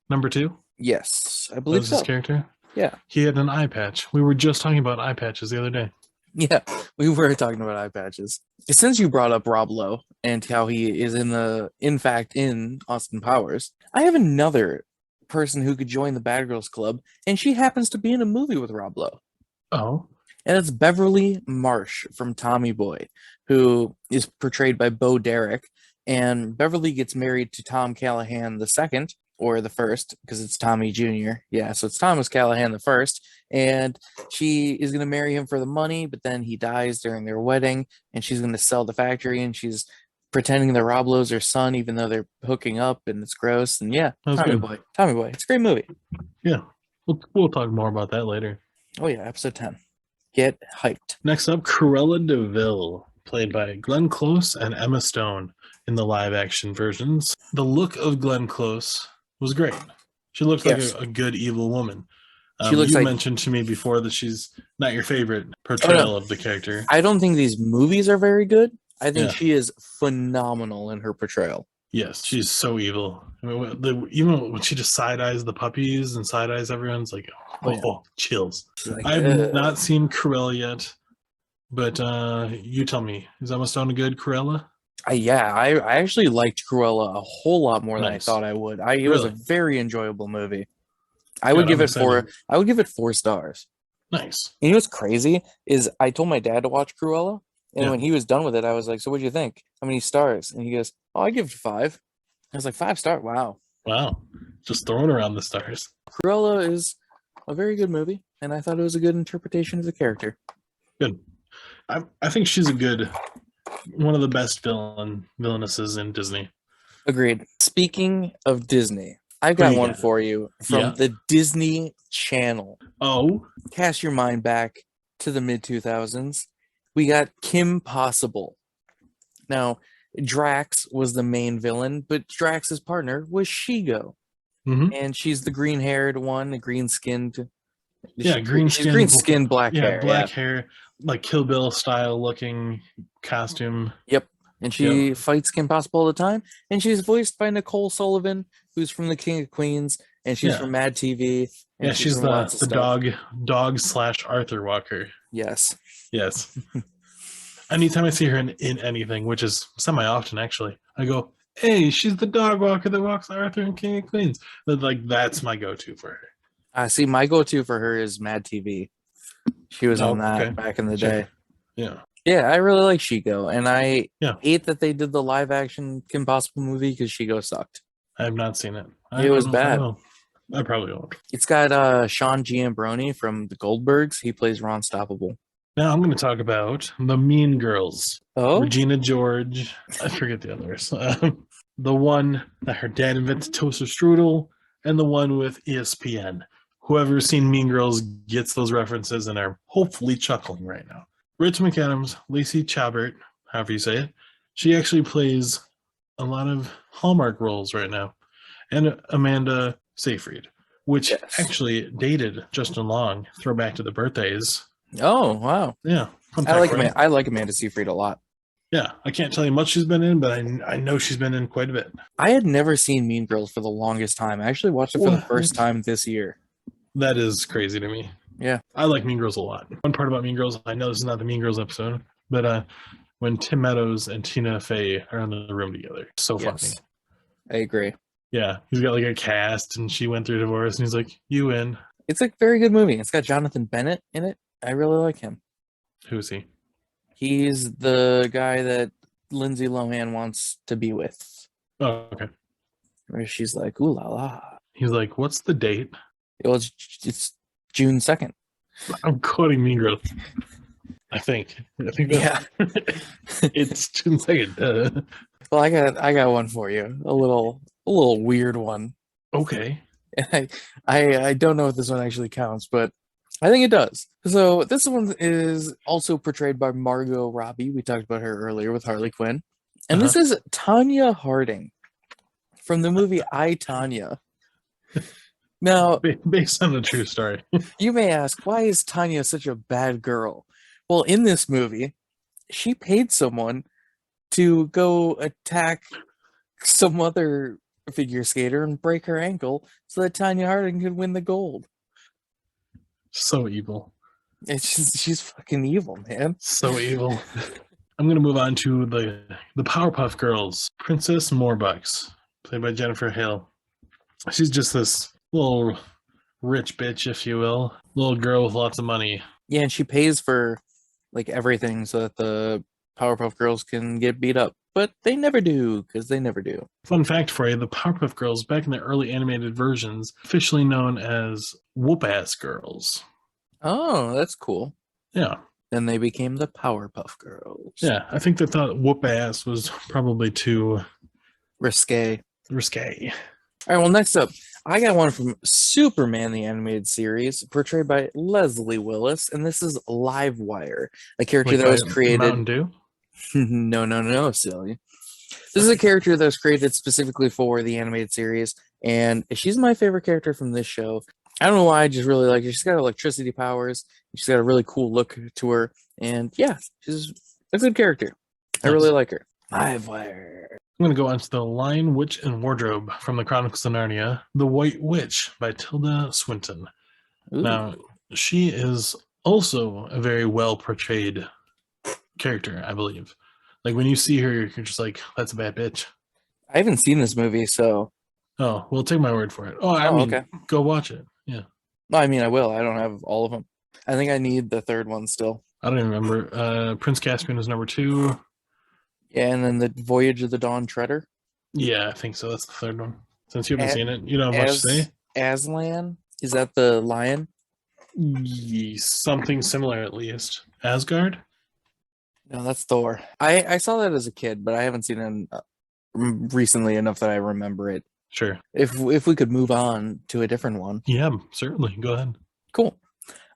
number 2? Yes, I That believe was his so. character. Yeah. He had an eye patch. We were just talking about eye patches the other day. Yeah, we were talking about eye patches. Since you brought up Rob Lowe and how he is in fact in Austin Powers, I have another person who could join the Bad Girls Club, and she happens to be in a movie with Rob Lowe. Oh, And it's Beverly Marsh from Tommy Boy, who is portrayed by Bo Derek. And Beverly gets married to Tom Callahan the second, or the first, because it's Tommy Jr. Yeah, so it's Thomas Callahan the first. And she is going to marry him for the money, but then he dies during their wedding, and she's going to sell the factory, and she's pretending that Rob Lowe's her son, even though they're hooking up, and it's gross. And yeah, that was Tommy good. Boy. Tommy Boy. It's a great movie. Yeah, we'll talk more about that later. Oh, yeah, episode 10. Get hyped. Next up, Cruella de Vil, played by Glenn Close and Emma Stone in the live-action versions. The look of Glenn Close was great. She looked Yes. like a good evil woman. She looks you like- mentioned to me before that she's not your favorite portrayal of the character. I don't think these movies are very good. I think Yeah. she is phenomenal in her portrayal. Yes, she's so evil. I mean, even when she just side eyes the puppies and side eyes everyone's like, Oh, yeah. chills. She's like, I have not seen Cruella yet, but you tell me, is Emma Stone a good Cruella? I actually liked Cruella a whole lot more than I Nice. thought I would. It was a Really? very enjoyable movie. I would Good, give I'm it four. excited. I would give it 4 stars. Nice. And you know what's crazy is I told my dad to watch Cruella, and Yeah. when he was done with it, I was like, "So what'd you think? How many stars?" And he goes, "Oh, I give it 5." I was like, 5 star. Wow. Wow. Just throwing around the stars. Cruella is a very good movie, and I thought it was a good interpretation of the character. Good. I think she's one of the best villainesses in Disney. Agreed. Speaking of Disney, I've got Who you one got? for you from Yeah. the Disney Channel. Oh, Cast your mind back to the mid 2000s. We got Kim Possible. Now, Drax was the main villain, but Drax's partner was Shigo. mhm. And she's the green haired one, the green skinned. Yeah, green skin, green skin, black yeah, hair. black hair, like Kill Bill style looking costume. Yep. And she fights Kim Possible all the time. And she's voiced by Nicole Sullivan, who's from The King of Queens, and she's Yeah. from Mad TV. And Yeah, she's from lots of the stuff. dog / Arthur Walker. Yes. Yes. Anytime I see her in anything, which is semi often actually, I go, "Hey, she's the dog walker that walks Arthur and King of Queens." Like that's my go-to for her. See, my go-to for her is Mad TV. She was on that okay. back in the Sure. day. Yeah. Yeah, I really like Shigo, and I Yeah. hate that they did the live-action Kim Possible movie because Shigo sucked. I have not seen it. It was don't know if I bad. will. I probably won't. It's got Sean Giambroni from the Goldbergs. He plays Ron Stoppable. Now I'm going to talk about the Mean Girls. Oh, Regina George. I forget the others. The one that her dad invented toaster strudel, and the one with ESPN. Whoever's seen Mean Girls gets those references and are hopefully chuckling right now. Rich McAdams, Lacey Chabert, however you say it, she actually plays a lot of Hallmark roles right now. And Amanda Seyfried, which Yes. actually dated Justin Long, throwback to the birthdays. oh, wow! Yeah. fun I like fact, right? I like Amanda Seyfried a lot. Yeah, I can't tell you much she's been in, but I know she's been in quite a bit. I had never seen Mean Girls for the longest time. I actually watched it for the What? first time this year. That is crazy to me. Yeah. I like Mean Girls a lot. One part about Mean Girls, I know this is not the Mean Girls episode, but when Tim Meadows and Tina Fey are in the room together, so funny. Yes, I agree. Yeah, he's got like a cast, and she went through a divorce, and he's like, "You win." It's a very good movie. It's got Jonathan Bennett in it. I really like him. Who's he? He's the guy that Lindsay Lohan wants to be with. Oh, okay. Where she's like, ooh la la. He's like, "What's the date?" Well, it's June 2nd. I'm quoting Mean Girls. I think. Yeah. It's June 2nd. Well, I got one for you. A little weird one. Okay. And I don't know if this one actually counts, but I think it does. So this one is also portrayed by Margot Robbie. We talked about her earlier with Harley Quinn. And this is Tanya Harding from the movie I, Tanya. Now, Based on a true story. you may ask, why is Tanya such a bad girl? Well, in this movie, she paid someone to go attack some other figure skater and break her ankle so that Tanya Harding could win the gold. So evil. It's just, she's fucking evil, man. So evil. I'm gonna move on to the Powerpuff Girls. Princess Morbucks, played by Jennifer Hale. She's just this little rich bitch, if you will. Little girl with lots of money. Yeah, and she pays for like everything so that the Powerpuff Girls can get beat up. But they never do, because they never do. Fun fact for you, the Powerpuff Girls, back in the early animated versions, officially known as Whoop-Ass Girls. Oh, that's cool. Yeah. Then they became the Powerpuff Girls. Yeah, I think they thought Whoop-Ass was probably too Risque. risque. All right, well, next up, I got one from Superman, the animated series, portrayed by Leslie Willis, and this is Livewire, a character that was created... Mountain Dew? No, silly. This is a character that was created specifically for the animated series, and she's my favorite character from this show. I don't know why, I just really like her. She's got electricity powers. She's got a really cool look to her, and yeah, she's a good character. I really like her. Livewire. I'm going to go on to The Lion, Witch, and Wardrobe from the Chronicles of Narnia, The White Witch by Tilda Swinton. Ooh. Now, she is also a very well portrayed character, I believe. Like, when you see her, you're just like, that's a bad bitch. I haven't seen this movie, so... Oh, well, take my word for it. Oh, I mean, okay. Go watch it. Yeah. No, I mean, I will. I don't have all of them. I think I need the third one still. I don't even remember. Prince Caspian is number 2. Yeah, and then the Voyage of the Dawn Treader. Yeah, I think so. That's the third one. Since you haven't seen it, you don't have much to say. Aslan? Is that the lion? Something similar, at least. Asgard? No, that's Thor. I saw that as a kid, but I haven't seen it recently enough that I remember it. Sure. If we could move on to a different one. Yeah, certainly. Go ahead. Cool.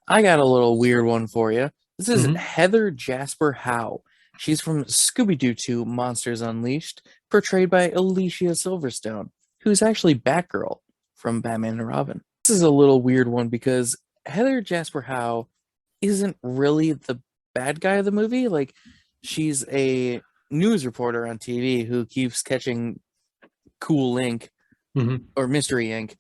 I got a little weird one for you. This is Heather Jasper Howe. She's from Scooby-Doo 2 Monsters Unleashed, portrayed by Alicia Silverstone, who's actually Batgirl from Batman and Robin. This is a little weird one because Heather Jasper Howe isn't really the bad guy of the movie. Like, she's a news reporter on TV who keeps catching Cool Ink or Mystery Ink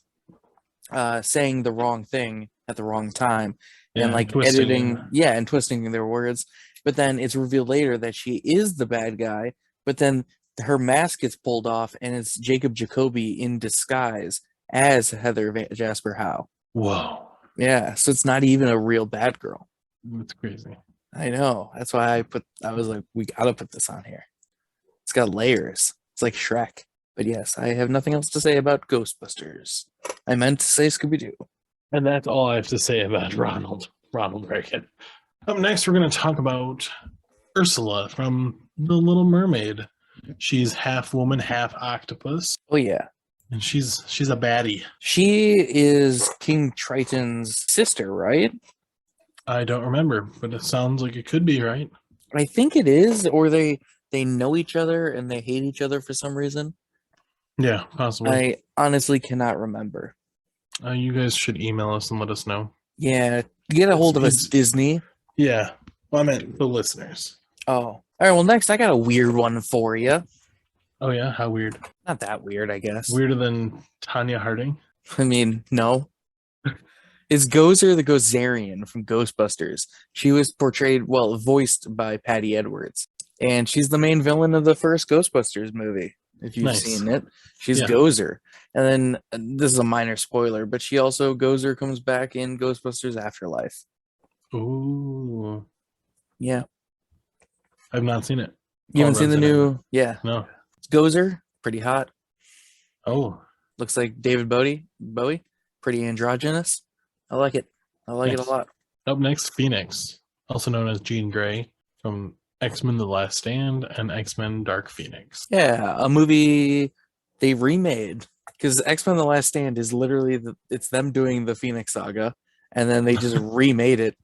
saying the wrong thing at the wrong time, and like editing and twisting their words. But then it's revealed later that she is the bad guy, but then her mask gets pulled off and it's Jacob Jacoby in disguise as Heather Jasper Howe. Whoa. Yeah, so it's not even a real bad girl. That's crazy. I know. That's why I was like, we gotta put this on here. It's got layers. It's like Shrek. But yes, I have nothing else to say about Ghostbusters. I meant to say Scooby-Doo. And that's all I have to say about Ronald Reagan. Up next, we're going to talk about Ursula from The Little Mermaid. She's half woman, half octopus. Oh, yeah. And she's a baddie. She is King Triton's sister, right? I don't remember, but it sounds like it could be, right? I think it is, or they know each other and they hate each other for some reason. Yeah, possibly. I honestly cannot remember. You guys should email us and let us know. Yeah, get a hold of us, Disney. Yeah, well, I meant the listeners. Oh, all right. Well, next I got a weird one for you. Oh yeah, how weird? Not that weird, I guess. Weirder than Tanya Harding? I mean, no. It's Gozer the Gozerian from Ghostbusters. She was voiced by Patty Edwards, and she's the main villain of the first Ghostbusters movie. If you've seen it, she's Gozer. And then this is a minor spoiler, but Gozer comes back in Ghostbusters Afterlife. Ooh. Yeah. I've not seen it. You haven't seen the new? Yeah. No. It's Gozer, pretty hot. Oh. Looks like David Bowie. Pretty androgynous. I like it. I like it a lot. Up next, Phoenix, also known as Jean Grey from X-Men The Last Stand and X-Men Dark Phoenix. Yeah, a movie they remade. Because X-Men The Last Stand is literally it's them doing the Phoenix Saga, and then they just remade it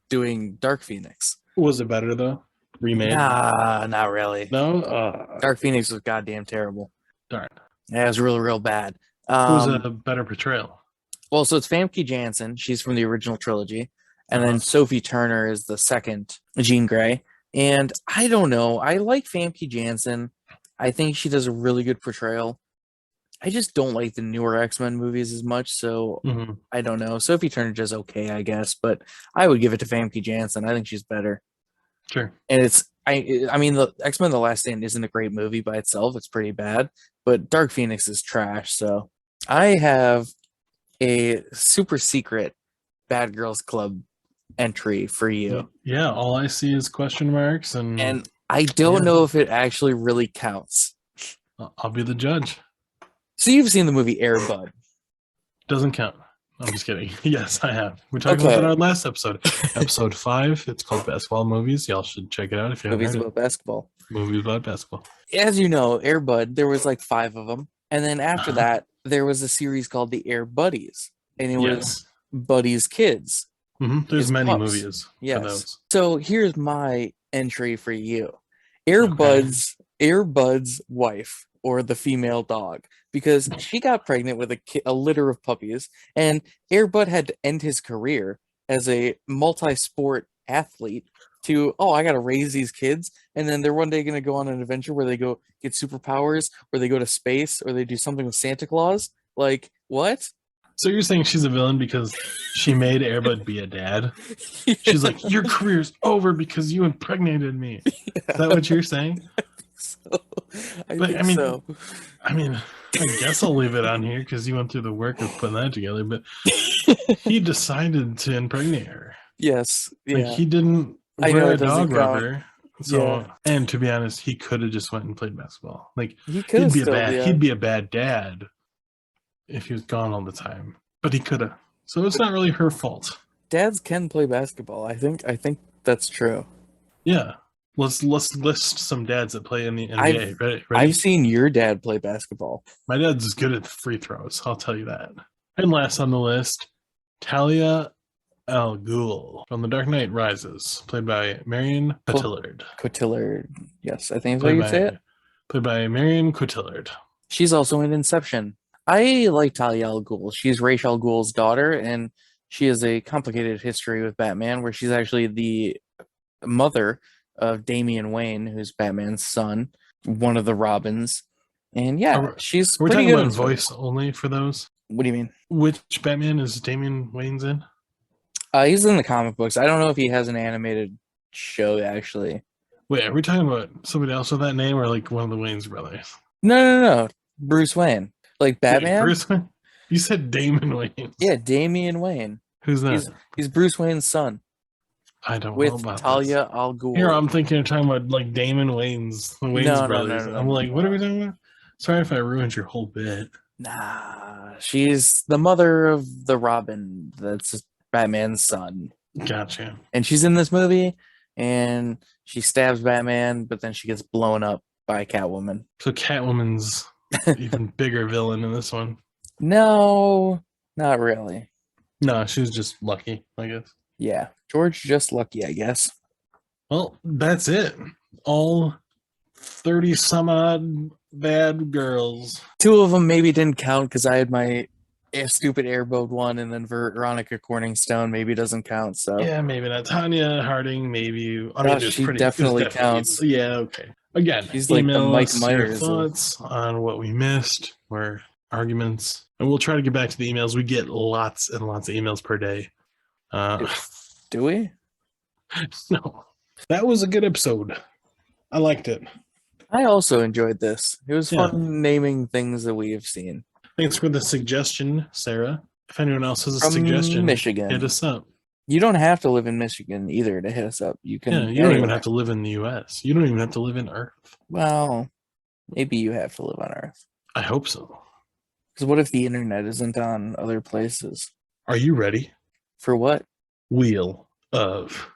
doing Dark Phoenix. Was it better though? Remade? Nah, not really. No? Dark Phoenix was goddamn terrible. Darn. Yeah, it was real, real bad. Who was a better portrayal? Well, so it's Famke Janssen. She's from the original trilogy. And then Sophie Turner is the second Jean Grey. And I don't know. I like Famke Janssen. I think she does a really good portrayal. I just don't like the newer X-Men movies as much, so Hmm. I don't know. Sophie Turner is okay, I guess, but I would give it to Famke Janssen. I think she's better. Sure. And I mean, the X-Men: The Last Stand isn't a great movie by itself. It's pretty bad, but Dark Phoenix is trash. So I have a super secret Bad Girls Club entry for you. Yeah, all I see is question marks, and And I don't yeah, know if it actually really counts. I'll be the judge. So you've seen the movie Air Bud. Doesn't count. I'm just kidding. Yes, I have. We talked about that in Okay. our last episode. Episode 5. It's called Basketball Movies. Y'all should check it out if you haven't Movies heard about basketball. it. Movies about basketball. As you know, Air Bud, there was like 5 of them. And then after Uh-huh. that, there was a series called the Air Buddies. And it was Yes. Buddy's kids. There's His many pups. movies for Yes. those. So here's my entry for you. Okay. Air Bud's wife, or the female dog, because she got pregnant with a litter of puppies, and Air Bud had to end his career as a multi-sport athlete to, oh, I got to raise these kids, and then they're one day going to go on an adventure where they go get superpowers, or they go to space, or they do something with Santa Claus. Like, what? So you're saying she's a villain because she made Airbud be a dad? She's like, your career's over because you impregnated me. Is that what you're saying? So, I But think I mean, so. I guess I'll leave it on here because you went through the work of putting that together. But he decided to impregnate her. Yes, Like yeah. he didn't I know wear it a doesn't dog count. rubber. So, Yeah. and to be honest, he could have just went and played basketball. Like He could have still, yeah. he'd be a bad dad if he was gone all the time. But he could have. So it's not really her fault. Dads can play basketball. I think that's true. Yeah. Let's list some dads that play in the NBA. I've Ready? I've seen your dad play basketball. My dad's good at free throws. I'll tell you that. And last on the list, Talia al Ghul from The Dark Knight Rises, played by Marion Cotillard. Cotillard. Yes, I think that's how you say it. Played by Marion Cotillard. She's also in Inception. I like Talia al Ghul. She's Ra's al Ghul's daughter, and she has a complicated history with Batman, where she's actually the mother of Damian Wayne, who's Batman's son, one of the Robins. And yeah, she's We're pretty talking good. about voice only for those. What do you mean? Which Batman is Damian Wayne's in? He's in the comic books. I don't know if he has an animated show, actually. Wait, are we talking about somebody else with that name or like one of the Wayne's brothers? No. Bruce Wayne. Like Batman? Wait, Bruce Wayne? You said Damon Wayne. Yeah, Damian Wayne. Who's that? He's Bruce Wayne's son. I don't know With about Talia this. al Ghul. Here I'm thinking you're talking about like Damon Wayne's brothers. No, I'm like, what are we talking about? Sorry if I ruined your whole bit. Nah, she's the mother of the Robin. That's Batman's son. Gotcha. And she's in this movie, and she stabs Batman, but then she gets blown up by Catwoman. So Catwoman's even bigger villain in this one. No, not really. No, she was just lucky, I guess. Yeah, George just lucky, I guess. Well, that's it. All 30 some odd bad girls. 2 of them maybe didn't count because I had my stupid Airboat one, and then Veronica Corningstone maybe doesn't count. So Yeah, maybe not. Tanya Harding, maybe. I No, mean, she definitely counts. Yeah, okay. Again, She's like the email Mike us your Myers of- thoughts on what we missed or arguments, and we'll try to get back to the emails. We get lots and lots of emails per day. do we? No, that was a good episode. I liked it. I also enjoyed this. It was Yeah. fun naming things that we have seen. Thanks for the suggestion, Sarah. If anyone else has a From suggestion, Michigan. hit us up. You don't have to live in Michigan either to hit us up. You can. Yeah, you don't even have to live in the U.S. You don't even have to live in Earth. Well, maybe you have to live on Earth. I hope so. Because what if the internet isn't on other places? Are you ready? For what? Wheel of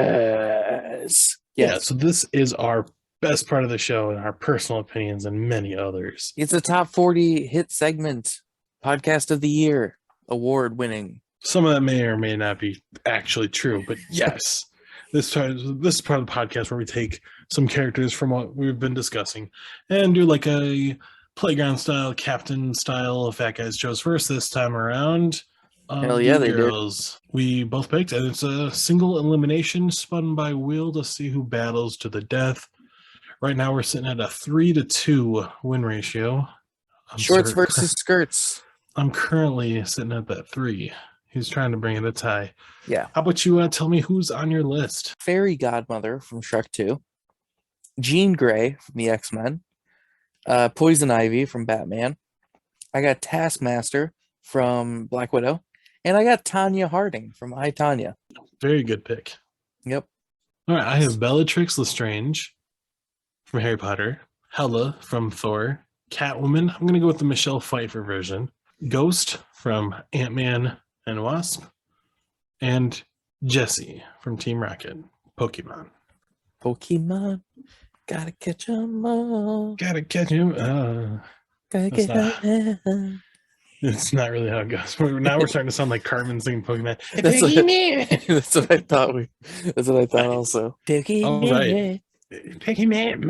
Versus. Yeah, so this is our best part of the show and our personal opinions and many others. It's a top 40 hit segment, podcast of the year, award winning. Some of that may or may not be actually true, but yes, this is part of the podcast where we take some characters from what we've been discussing and do like a playground style, captain style. Fat Guys chose first this time around. Hell yeah, they did. We both picked, and it's a single elimination spun by wheel to see who battles to the death. Right now we're sitting at a 3-2 win ratio. Shorts versus skirts. I'm currently sitting at that 3. He's trying to bring it a tie. Yeah. How about you tell me who's on your list? Fairy Godmother from Shrek 2. Jean Grey from the X-Men. Poison Ivy from Batman. I got Taskmaster from Black Widow. And I got Tanya Harding from I, Tanya. Very good pick. Yep. All right, I have Bellatrix Lestrange from Harry Potter. Hela from Thor. Catwoman, I'm going to go with the Michelle Pfeiffer version. Ghost from Ant-Man and Wasp. And Jessie from Team Rocket. Pokemon. Gotta catch 'em all. Gotta catch him. Gotta That's get not- It's not really how it goes. Now we're starting to sound like Carmen singing Pokemon. That's what, that's what I thought. That's what I thought also. All right. Pokemon,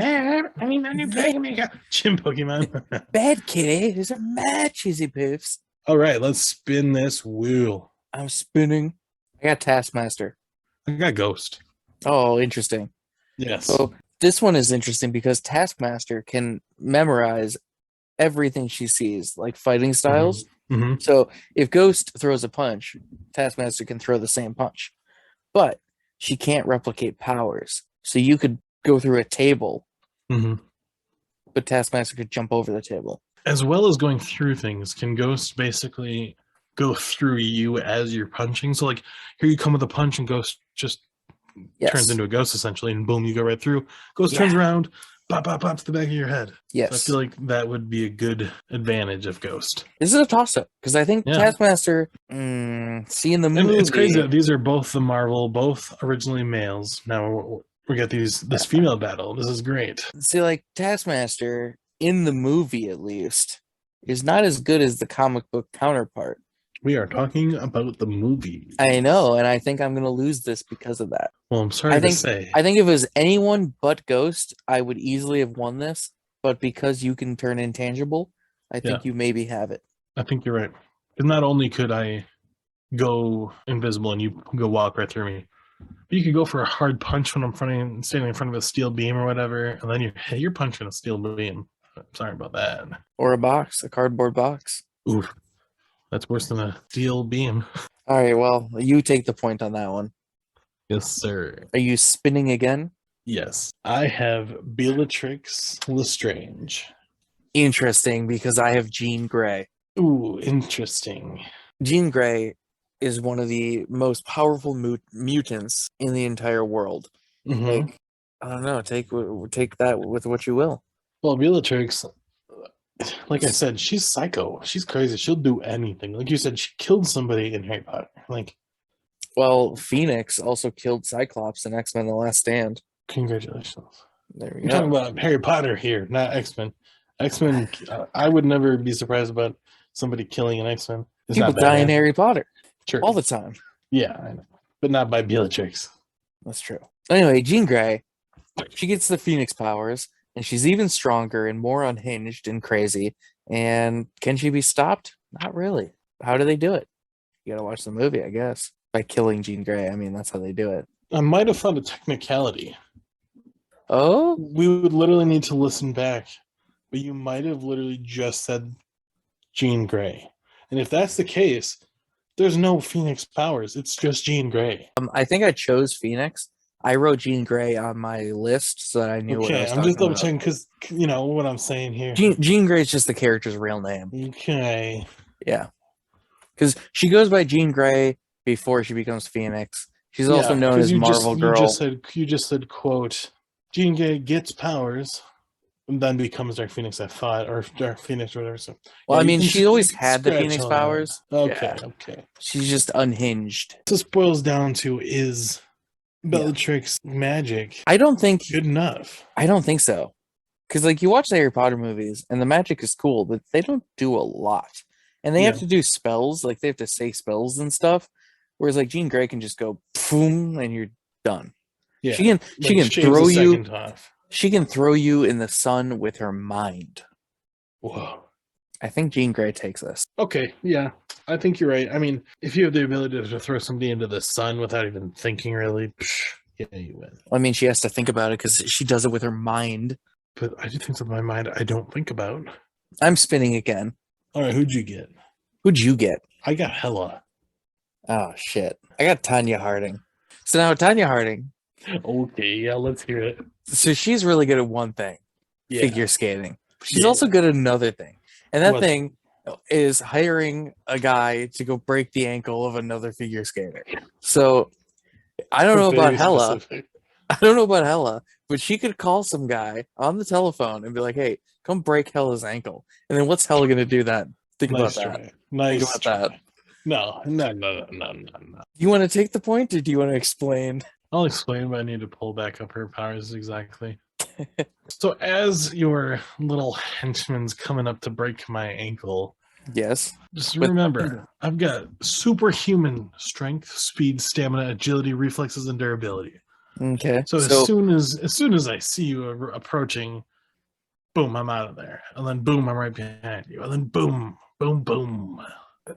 Jim Pokemon. Bad kitty. These are mad cheesy poofs. All right, let's spin this wheel. I'm spinning. I got Taskmaster. I got Ghost. Oh, interesting. Yes. So this one is interesting because Taskmaster can memorize everything she sees, like fighting styles. Mm-hmm. So if Ghost throws a punch, Taskmaster can throw the same punch. But she can't replicate powers. So you could go through a table, but Taskmaster could jump over the table. As well as going through things, can Ghost basically go through you as you're punching? So like here you come with a punch and Ghost just turns into a ghost essentially, and boom, you go right through. Ghost turns around, pop to the back of your head. Yes. So I feel like that would be a good advantage of Ghost. This is a toss-up because I think Taskmaster, seeing the movie, and it's crazy that these are both the Marvel, both originally males. Now we got this female battle. This is great. See, like Taskmaster in the movie at least is not as good as the comic book counterpart. We are talking about the movie. I know, and I think I'm going to lose this because of that. Well, I'm sorry to say. I think if it was anyone but Ghost, I would easily have won this. But because you can turn intangible, I think you maybe have it. I think you're right. Because not only could I go invisible and you go walk right through me, but you could go for a hard punch when I'm standing in front of a steel beam or whatever, and then you're punching a steel beam. I'm sorry about that. Or a cardboard box. Oof. That's worse than a steel beam. All right, well, you take the point on that one. Yes, sir. Are you spinning again? Yes. I have Bellatrix Lestrange. Interesting, because I have Jean Grey. Ooh, interesting. Jean Grey is one of the most powerful mutants in the entire world. Like, I don't know, take that with what you will. Well, Bellatrix, like I said, she's psycho. She's crazy. She'll do anything. Like you said, she killed somebody in Harry Potter. Like, well, Phoenix also killed Cyclops in X-Men: The Last Stand. Congratulations. There we We're go. talking about Harry Potter here, not X-Men. X-Men, I would never be surprised about somebody killing an X-Men. People die in Harry Potter all the time. Yeah, I know. But not by Bellatrix. That's true. Anyway, Jean Grey, she gets the Phoenix powers, and she's even stronger and more unhinged and crazy. And can she be stopped? Not really. How do they do it? You gotta watch the movie, I guess. By killing Jean Grey. I mean, that's how they do it. I might have found a technicality. Oh? We would literally need to listen back. But you might have literally just said Jean Grey. And if that's the case, there's no Phoenix powers. It's just Jean Grey. I think I chose Phoenix. I wrote Jean Grey on my list so that I knew what I was I'm just double about. checking because you know what I'm saying here. Jean Grey is just the character's real name. Okay. Yeah. Because she goes by Jean Grey before she becomes Phoenix. She's also known as Marvel Girl. You just said, quote, Jean Grey gets powers and then becomes Dark Phoenix at 5 or Dark Phoenix or whatever. So, well, I mean, she always had the Phoenix powers. Okay. She's just unhinged. This boils down to is Bellatrix magic. I don't think good enough. I don't think so. Because like you watch the Harry Potter movies and the magic is cool, but they don't do a lot. And they have to do spells, like they have to say spells and stuff. Whereas like Jean Grey can just go boom and you're done. Yeah. She can throw you. She can throw you in the sun with her mind. Whoa. I think Jean Grey takes this. Okay, yeah. I think you're right. I mean, if you have the ability to throw somebody into the sun without even thinking really, Yeah, you win. I mean, she has to think about it because she does it with her mind. But I do things with my mind I don't think about. I'm spinning again. All right, who'd you get? Who'd you get? I got Hella. Oh, shit. I got Tanya Harding. So now Tanya Harding. Okay, yeah, let's hear it. So she's really good at one thing, Yeah. figure skating. She's Yeah. also good at another thing. And that What? thing is hiring a guy to go break the ankle of another figure skater. So I don't know about Very Hella. specific. I don't know about Hella, but she could call some guy on the telephone and be like, "Hey, come break Hella's ankle." And then what's Hella going to do then? Think Nice about that. try. Nice Think try. about that. No. You want to take the point, or do you want to explain? I'll explain, but I need to pull back up her powers exactly. So as your little henchman's coming up to break my ankle, Yes. just With- remember, I've got superhuman strength, speed, stamina, agility, reflexes, and durability. Okay. So as soon as I see you approaching, boom, I'm out of there, and then boom, I'm right behind you, and then boom, boom, boom.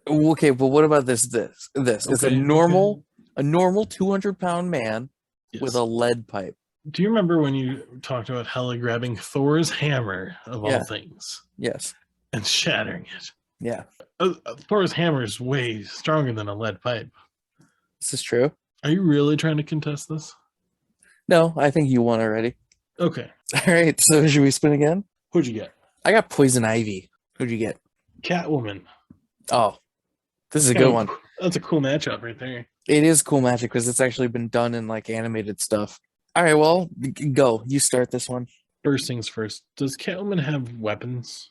Okay, but what about this? It's a Okay, normal 200-pound man with Yes. a lead pipe. Do you remember when you talked about Hela grabbing Thor's hammer of Yeah. all things Yes. and shattering it? Yeah. Thor's hammer is way stronger than a lead pipe. This is true. Are you really trying to contest this? No, I think you won already. Okay. All right. So should we spin again? Who'd you get? I got Poison Ivy. Who'd you get? Catwoman. Oh, this is a good one. That's a cool matchup right there. It is cool magic because it's actually been done in like animated stuff. All right, well, go. You start this one. First things first. Does Catwoman have weapons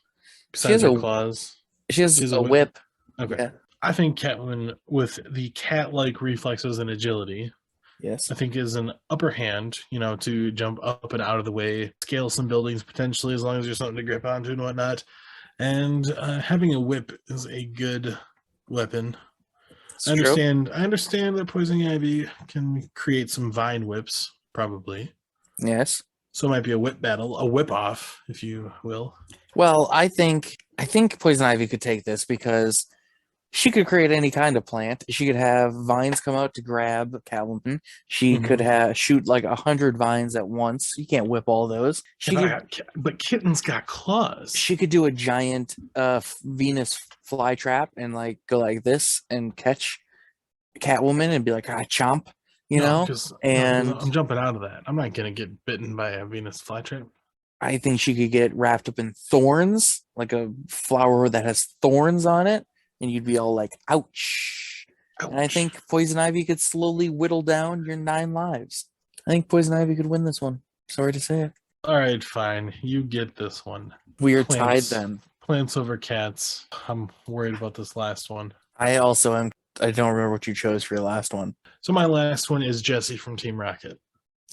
She has besides her a- claws? She has She has a whip. Okay. Yeah. I think Catwoman, with the cat-like reflexes and agility, Yes. I think is an upper hand, to jump up and out of the way, scale some buildings potentially, as long as there's something to grip onto and whatnot. And having a whip is a good weapon. It's I true. understand that Poison Ivy can create some vine whips, probably. Yes. So it might be a whip battle, a whip off, if you will. Well, I think Poison Ivy could take this because she could create any kind of plant. She could have vines come out to grab Catwoman. She could shoot like 100 vines at once. You can't whip all those. But Kitten's got claws. She could do a giant Venus flytrap and like go like this and catch Catwoman and be like, chomp, and I'm jumping out of that. I'm not gonna get bitten by a Venus flytrap. I think she could get wrapped up in thorns, like a flower that has thorns on it, and you'd be all like, ouch. And I think Poison Ivy could slowly whittle down your 9 lives. I think Poison Ivy could win this one. Sorry to say it. All right, fine. You get this one. We are Plants. tied then. Plants over cats. I'm worried about this last one. I also am. I don't remember what you chose for your last one. So my last one is Jessie from Team Rocket.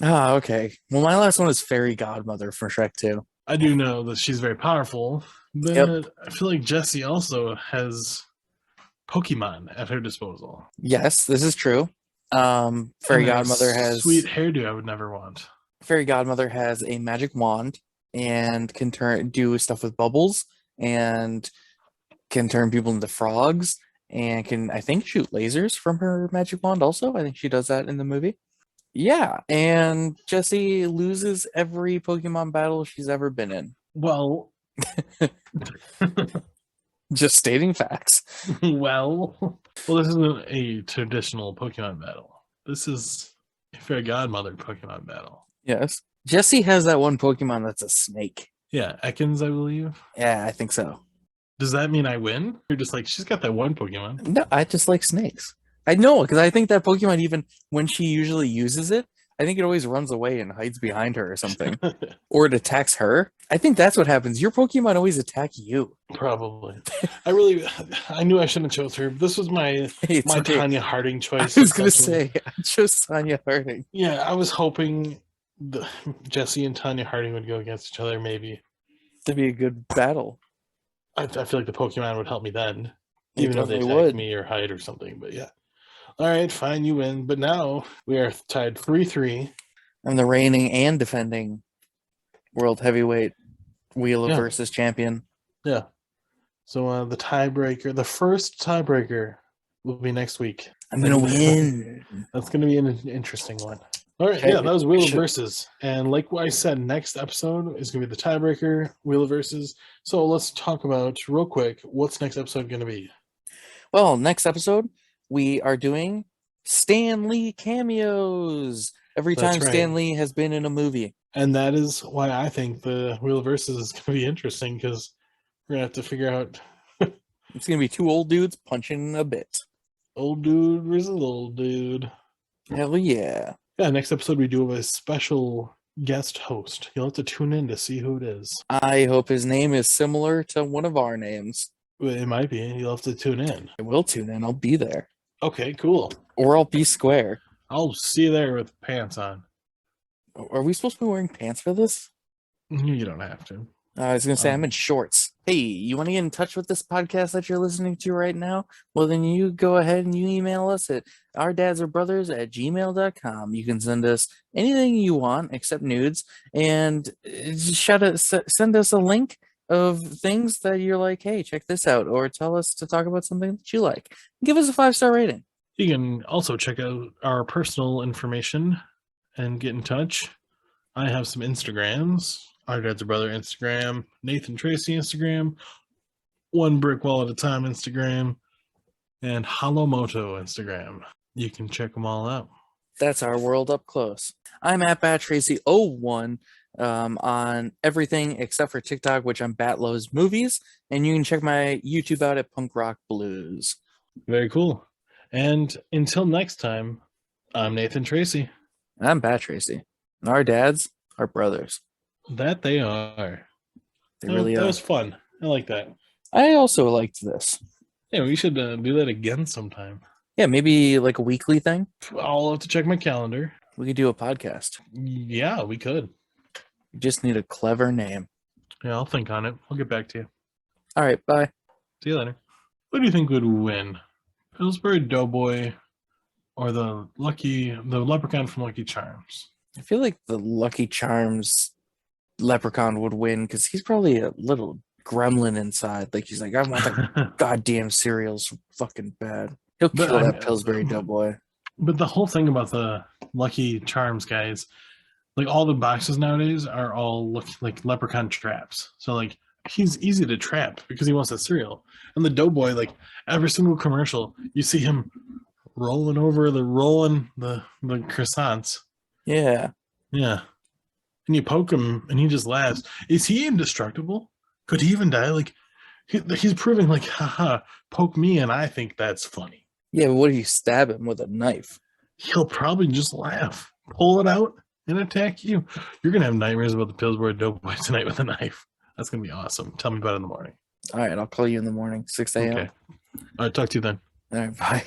Ah, okay. Well, my last one is Fairy Godmother for Shrek 2. I do know that she's very powerful, but Yep. I feel like Jessie also has Pokemon at her disposal. Yes, this is true. Fairy And a Godmother has sweet hairdo I would never want. Fairy Godmother has a magic wand and can do stuff with bubbles and can turn people into frogs and can, I think, shoot lasers from her magic wand also. I think she does that in the movie. Yeah, and Jessie loses every Pokemon battle she's ever been in. Well, Just stating facts. well, this isn't a traditional Pokemon battle. This is a Fairy Godmother Pokemon battle. Yes. Jessie has that one Pokemon that's a snake. Yeah, Ekans, I believe. Yeah, I think so. Does that mean I win? You're just like, she's got that one Pokemon. No, I just like snakes. I know, because I think that Pokemon, even when she usually uses it, I think it always runs away and hides behind her or something. Or it attacks her. I think that's what happens. Your Pokemon always attack you. Probably. I knew I shouldn't have chose her. This was my Hey, it's okay. Tanya Harding choice. I was going to say, I chose Tanya Harding. Yeah, I was hoping Jessie and Tanya Harding would go against each other, maybe. To be a good battle. I feel like the Pokemon would help me then. They Even if they definitely attack would. me or hide or something, but yeah. All right, fine, you win. But now we are tied 3-3. I'm the reigning and defending World Heavyweight Wheel of Yeah. Versus champion. Yeah. So the first tiebreaker will be next week. I'm going to win. That's going to be an interesting one. All right, Okay, yeah, that was Wheel of should- Versus. And like what I said, next episode is going to be the tiebreaker, Wheel of Versus. So let's talk about, real quick, what's next episode going to be? Well, next episode, we are doing Stan Lee cameos. Every That's time right. Stan Lee has been in a movie. And that is why I think the Wheel of Versus is going to be interesting, because we're going to have to figure out It's going to be two old dudes punching a bit. old dude versus old dude. Hell yeah. Yeah, next episode we do have a special guest host. You'll have to tune in to see who it is. I hope his name is similar to one of our names. It might be. You'll have to tune in. I will tune in. I'll be there. Okay, cool. Or I'll be square. I'll see you there with pants on. Are we supposed to be wearing pants for this? You don't have to. I was going to say, I'm in shorts. Hey, you want to get in touch with this podcast that you're listening to right now? Well, then you go ahead and you email us at ourdadsourbrothers@gmail.com. You can send us anything you want except nudes, and just send us a link of things that you're like, hey, check this out, or tell us to talk about something that you like. Give us a 5-star rating. You can also check out our personal information and get in touch. I have some Instagrams. Our Dad's a Brother Instagram, Nathan Tracy Instagram, One Brick Wall at a Time Instagram, and Halomoto Instagram. You can check them all out. That's our world up close. I'm at BatTracy01 on everything except for TikTok, which I'm Batlows Movies, and you can check my YouTube out at Punk Rock Blues. Very cool. And until next time, I'm Nathan Tracy. And I'm BatTracy. And our dads are brothers. That they are. They really that are. was fun. I like that. I also liked this. Yeah, we should do that again sometime. Yeah, maybe like a weekly thing. I'll have to check my calendar. We could do a podcast. Yeah, we could. You just need a clever name. Yeah, I'll think on it. I'll get back to you. All right, bye. See you later. What do you think would win? Pillsbury Doughboy or the leprechaun from Lucky Charms? I feel like the Lucky Charms leprechaun would win because he's probably a little gremlin inside. Like he's like, I want the goddamn cereals fucking bad. He'll kill that Pillsbury Doughboy. But the whole thing about the Lucky Charms guys, like all the boxes nowadays are all look like leprechaun traps. So like he's easy to trap because he wants that cereal. And the Doughboy, like every single commercial, you see him rolling the croissants. Yeah. Yeah. And you poke him and he just laughs. Is he indestructible? Could he even die? Like he's proving like, haha, poke me and I think that's funny. Yeah, but what if you stab him with a knife? He'll probably just laugh, pull it out, and attack you. You're going to have nightmares about the Pillsbury Doughboy tonight with a knife. That's going to be awesome. Tell me about it in the morning. All right, I'll call you in the morning, 6 a.m. Okay. All right, talk to you then. All right, bye.